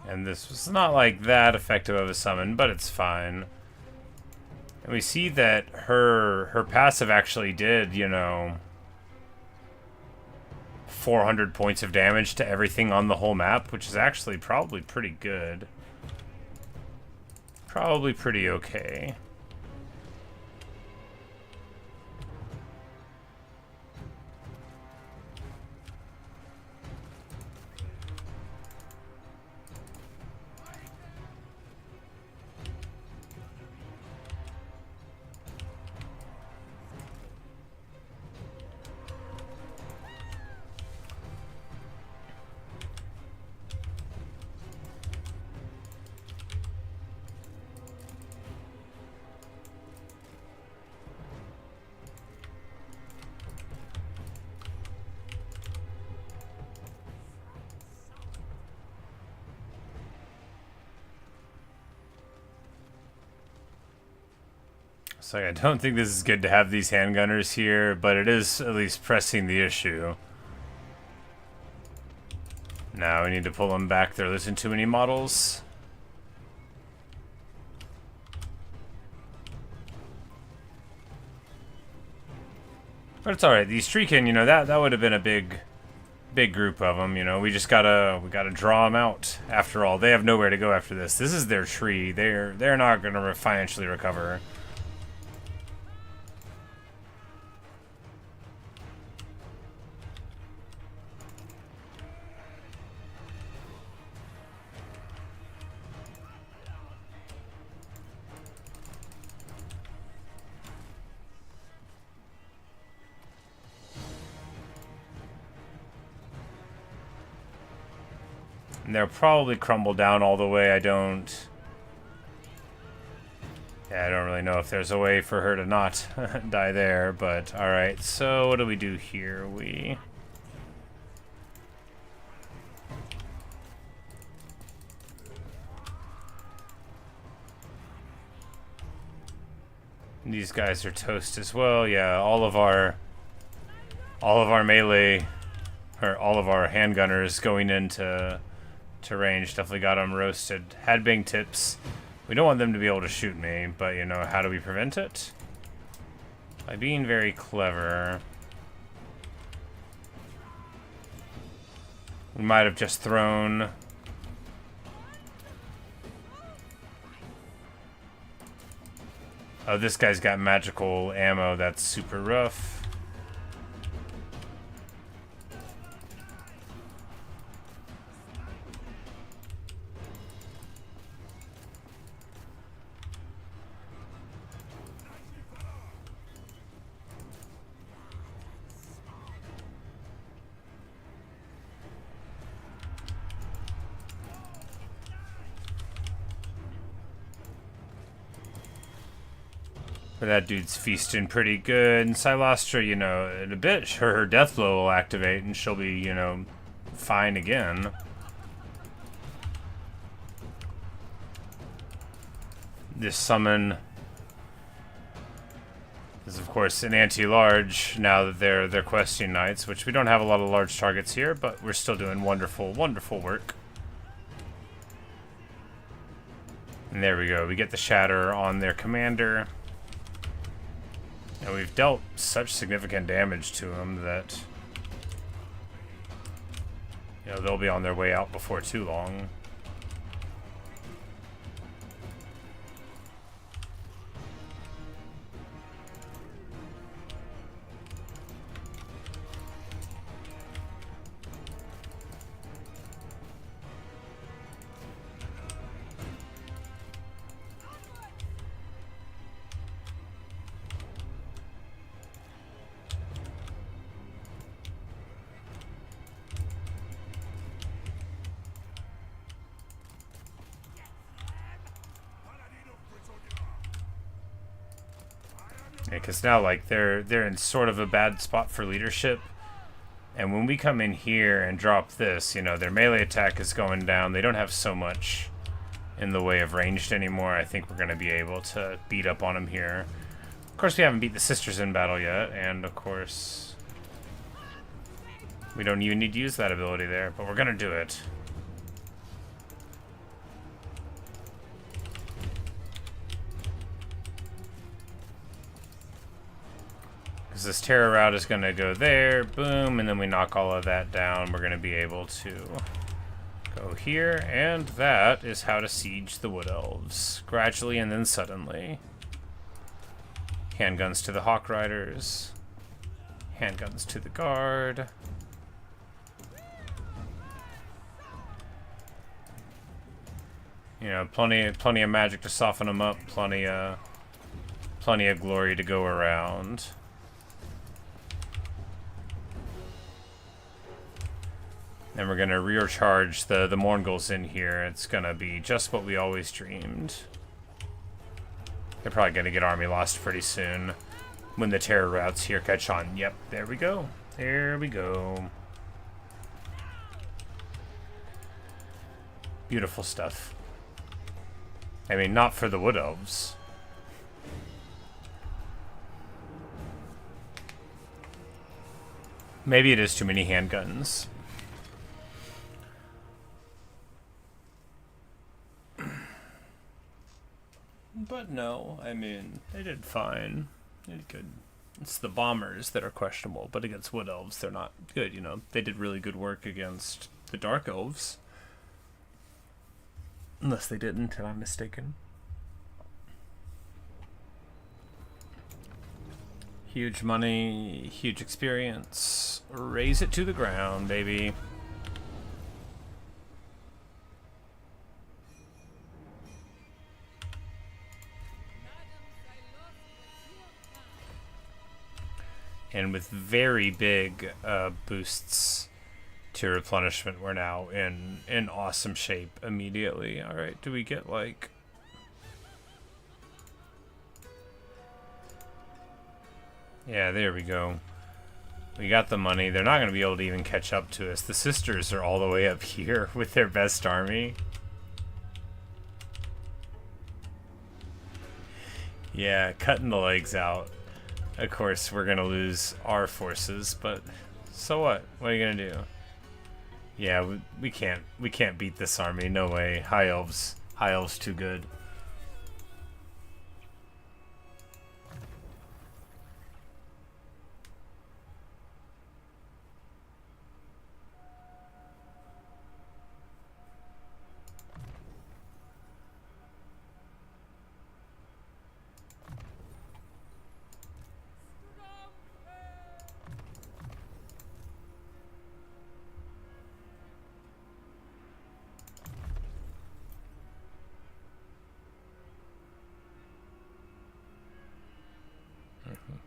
A: And this was not like that effective of a summon, but it's fine. And we see that her passive actually did, you know, 400 points of damage to everything on the whole map, which is actually probably pretty good. probably pretty okay. So I don't think this is good to have these handgunners here, but it is at least pressing the issue. Now we need to pull them back. There isn't too many models. But it's alright. These Treekin, you know, that would have been a big group of them. You know, we gotta draw them out. After all, they have nowhere to go after this. This is their tree. They're not gonna financially recover. And they'll probably crumble down all the way. I don't really know if there's a way for her to not die there, but alright. So what do we do here? These guys are toast as well. Yeah, all of our melee, or all of our handgunners going into range definitely got them roasted. Had bang tips. We don't want them to be able to shoot me, but you know, how do we prevent it? By being very clever. We might have just thrown... Oh, this guy's got magical ammo. That's super rough. That dude's feasting pretty good. And Cylostra, you know, in a bit, her death blow will activate and she'll be, you know, fine again. This summon is, of course, an anti-large now that they're questing knights, which we don't have a lot of large targets here, but we're still doing wonderful, wonderful work. And there we go. We get the shatter on their commander. And we've dealt such significant damage to them that, you know, they'll be on their way out before too long. Because now, like, they're in sort of a bad spot for leadership. And when we come in here and drop this, you know, their melee attack is going down. They don't have so much in the way of ranged anymore. I think we're going to be able to beat up on them here. Of course, we haven't beat the sisters in battle yet. And, of course, we don't even need to use that ability there. But we're going to do it. This terror route is going to go there, boom, and then we knock all of that down. We're going to be able to go Go here, and that is how to siege the Wood Elves. Gradually and then suddenly. Handguns to the Hawk Riders. Handguns to the Guard. You know, plenty of magic to soften them up. Plenty of glory to go around. Then we're gonna recharge the Morngul's in here. It's gonna be just what we always dreamed. They're probably gonna get army lost pretty soon when the terror routes here catch on. Yep, there we go. There we go. Beautiful stuff. I mean, not for the Wood Elves. Maybe it is too many handguns. But no, I mean, they did fine. They did good. It's the bombers that are questionable, but against Wood Elves, they're not good, you know. They did really good work against the Dark Elves. Unless they didn't, and I'm mistaken. Huge money, huge experience. Raise it to the ground, baby. And with very big boosts to replenishment, we're now in awesome shape immediately. All right, do we get like... Yeah, there we go. We got the money. They're not going to be able to even catch up to us. The sisters are all the way up here with their best army. Yeah, cutting the legs out. Of course, we're going to lose our forces, but so what? What are you going to do? Yeah, we can't beat this army. No way. High Elves too good.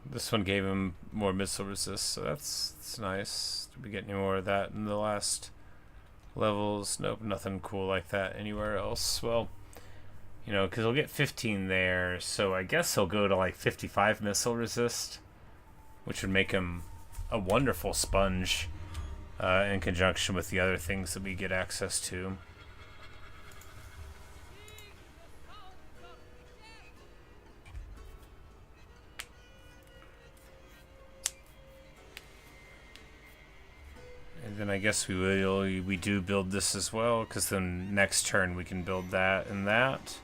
A: This one gave him more missile resist, so that's nice. Did we get any more of that in the last levels? Nope, nothing cool like that anywhere else. Well, you know, because he'll get 15 there, so I guess he'll go to like 55 missile resist, which would make him a wonderful sponge in conjunction with the other things that we get access to. And then I guess we do build this as well, because then next turn we can build that and that.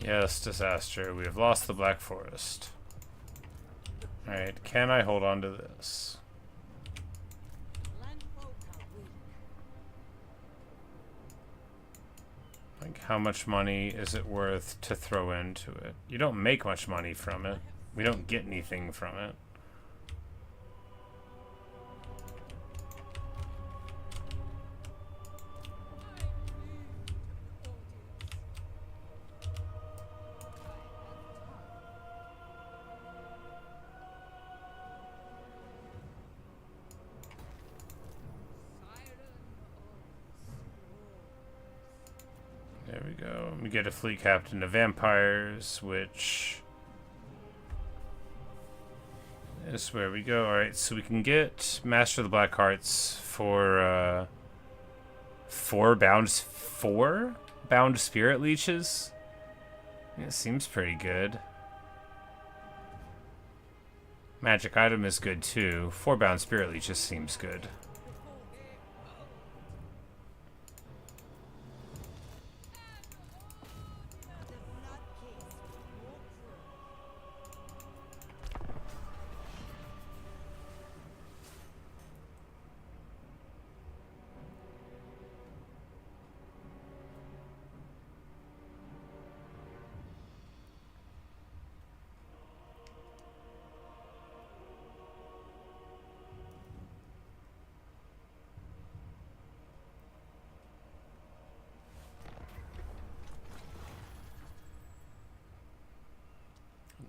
A: Yes, disaster. We have lost the Black Forest. Alright, can I hold on to this? Like, how much money is it worth to throw into it? You don't make much money from it. We don't get anything from it. There we go. We get a fleet captain of vampires, which is where we go. Alright, so we can get Master of the Black Hearts for four bound spirit leeches. Yeah, it seems pretty good. Magic item is good too. 4 bound spirit leeches seems good.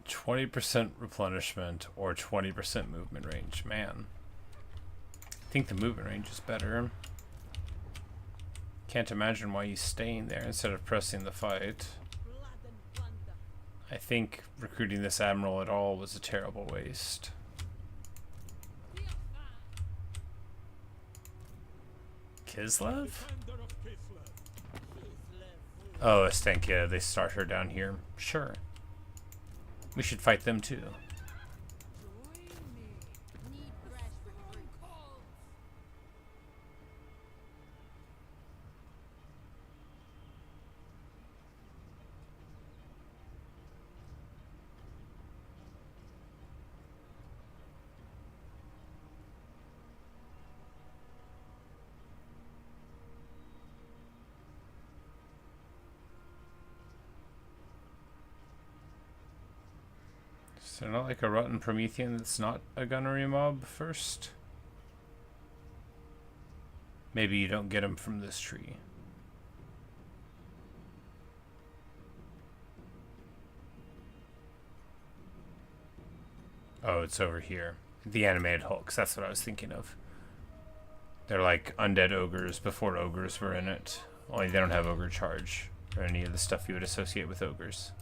A: %20 replenishment or 20% movement range. Man, I think the movement range is better. Can't imagine why he's staying there instead of pressing the fight. I think recruiting this admiral at all was a terrible waste. Kislev? Oh, Estenkia, they start her down here. Sure. We should fight them too. Is there not like a rotten Promethean that's not a gunnery mob first? Maybe you don't get him from this tree. Oh, it's over here. The animated Hulks, that's what I was thinking of. They're like undead ogres before ogres were in it. Only they don't have ogre charge or any of the stuff you would associate with ogres.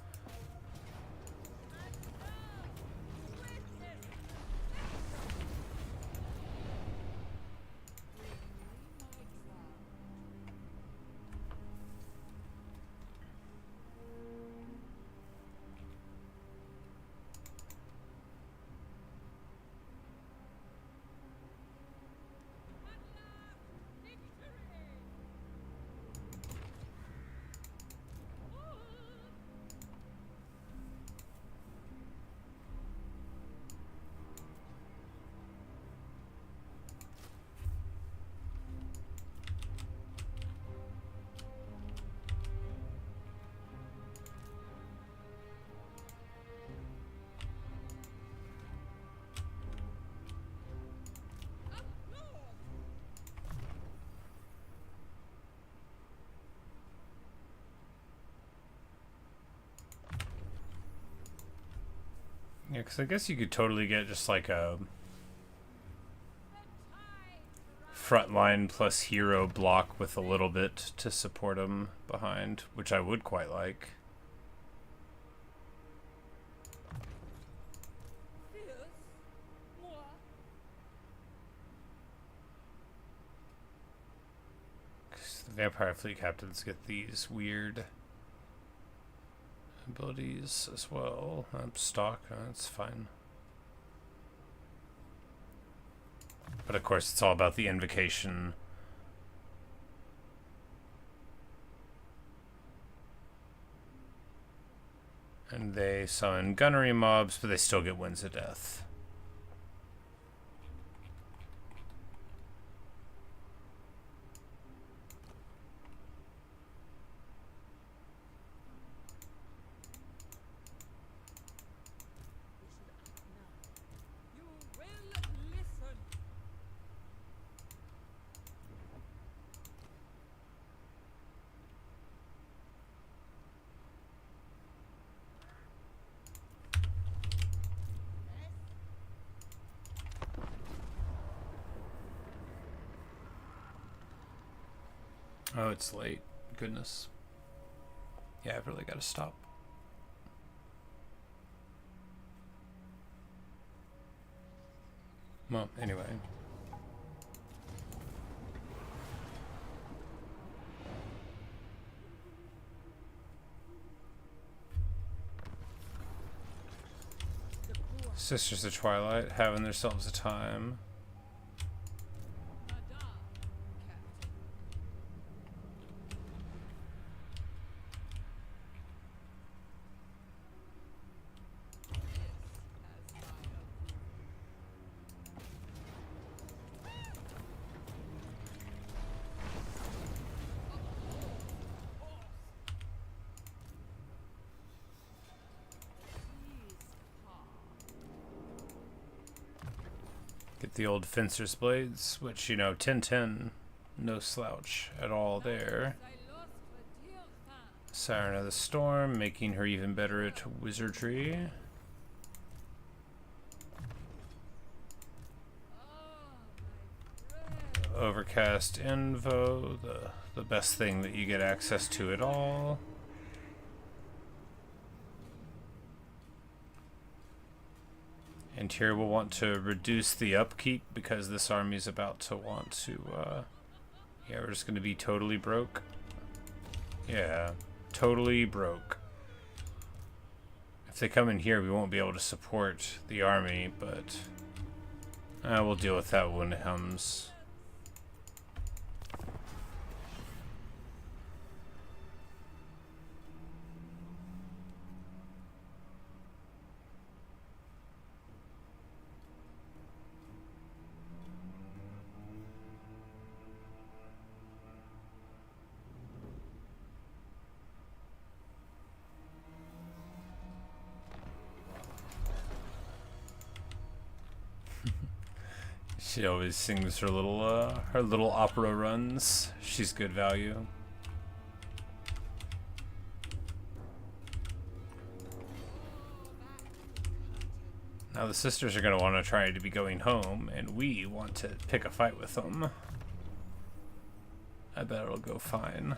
A: Yeah, because I guess you could totally get just like a frontline plus hero block with a little bit to support him behind, which I would quite like. Because the vampire fleet captains get these weird abilities as well. Stock, that's fine. But of course, it's all about the invocation. And they summon gunnery mobs, but they still get Winds of Death. Oh, it's late. Goodness. Yeah, I've really got to stop. Well, anyway. Sisters of Twilight having themselves a time. Get the old fencer's blades, which, you know, 10-10, no slouch at all there. Siren of the Storm, making her even better at wizardry. Overcast Invo, the best thing that you get access to at all. And here we'll want to reduce the upkeep because this army's about to want to, yeah, we're just going to be totally broke. Yeah, totally broke. If they come in here, we won't be able to support the army, but we'll deal with that when it comes. She always sings her little opera runs. She's good value. Now the sisters are going to want to try to be going home, and we want to pick a fight with them. I bet it'll go fine.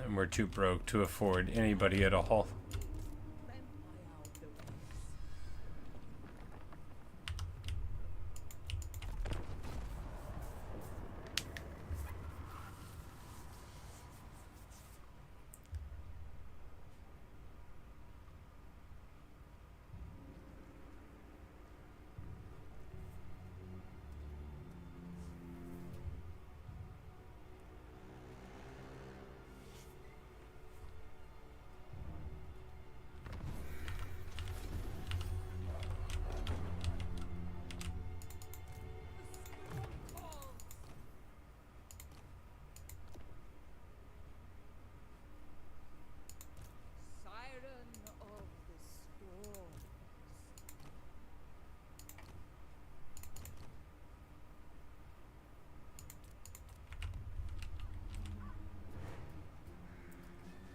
A: And we're too broke to afford anybody at all.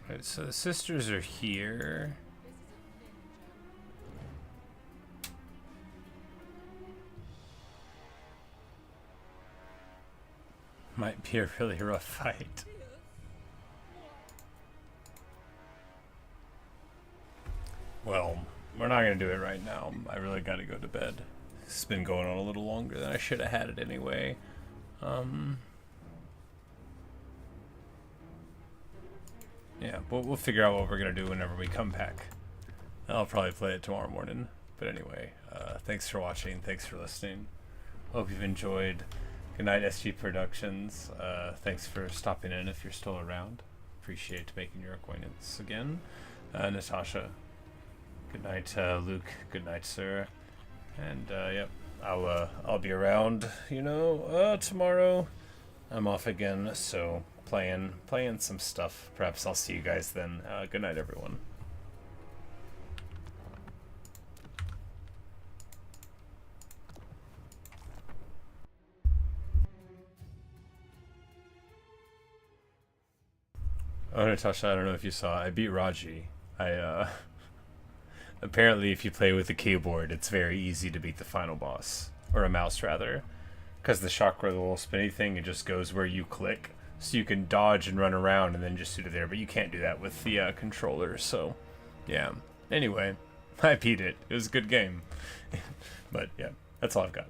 A: Right, so the sisters are here. Might be a really rough fight. Well, we're not gonna do it right now. I really gotta go to bed. It's been going on a little longer than I should have had it anyway. Yeah, we'll figure out what we're gonna do whenever we come back. I'll probably play it tomorrow morning. But anyway, thanks for watching. Thanks for listening. Hope you've enjoyed. Good night, SG Productions. Thanks for stopping in if you're still around. Appreciate making your acquaintance again. Natasha. Good night, Luke. Good night, sir. And yep, I'll be around. You know, tomorrow I'm off again, so playing some stuff. Perhaps I'll see you guys then. Good night, everyone. Oh, Natasha, I don't know if you saw, I beat Raji. I Apparently, if you play with a keyboard, it's very easy to beat the final boss. Or a mouse, rather. Because the chakra, the little spinny thing, it just goes where you click. So you can dodge and run around and then just shoot it there. But you can't do that with the controller, so... Yeah. Anyway, I beat it. It was a good game. But, yeah, that's all I've got.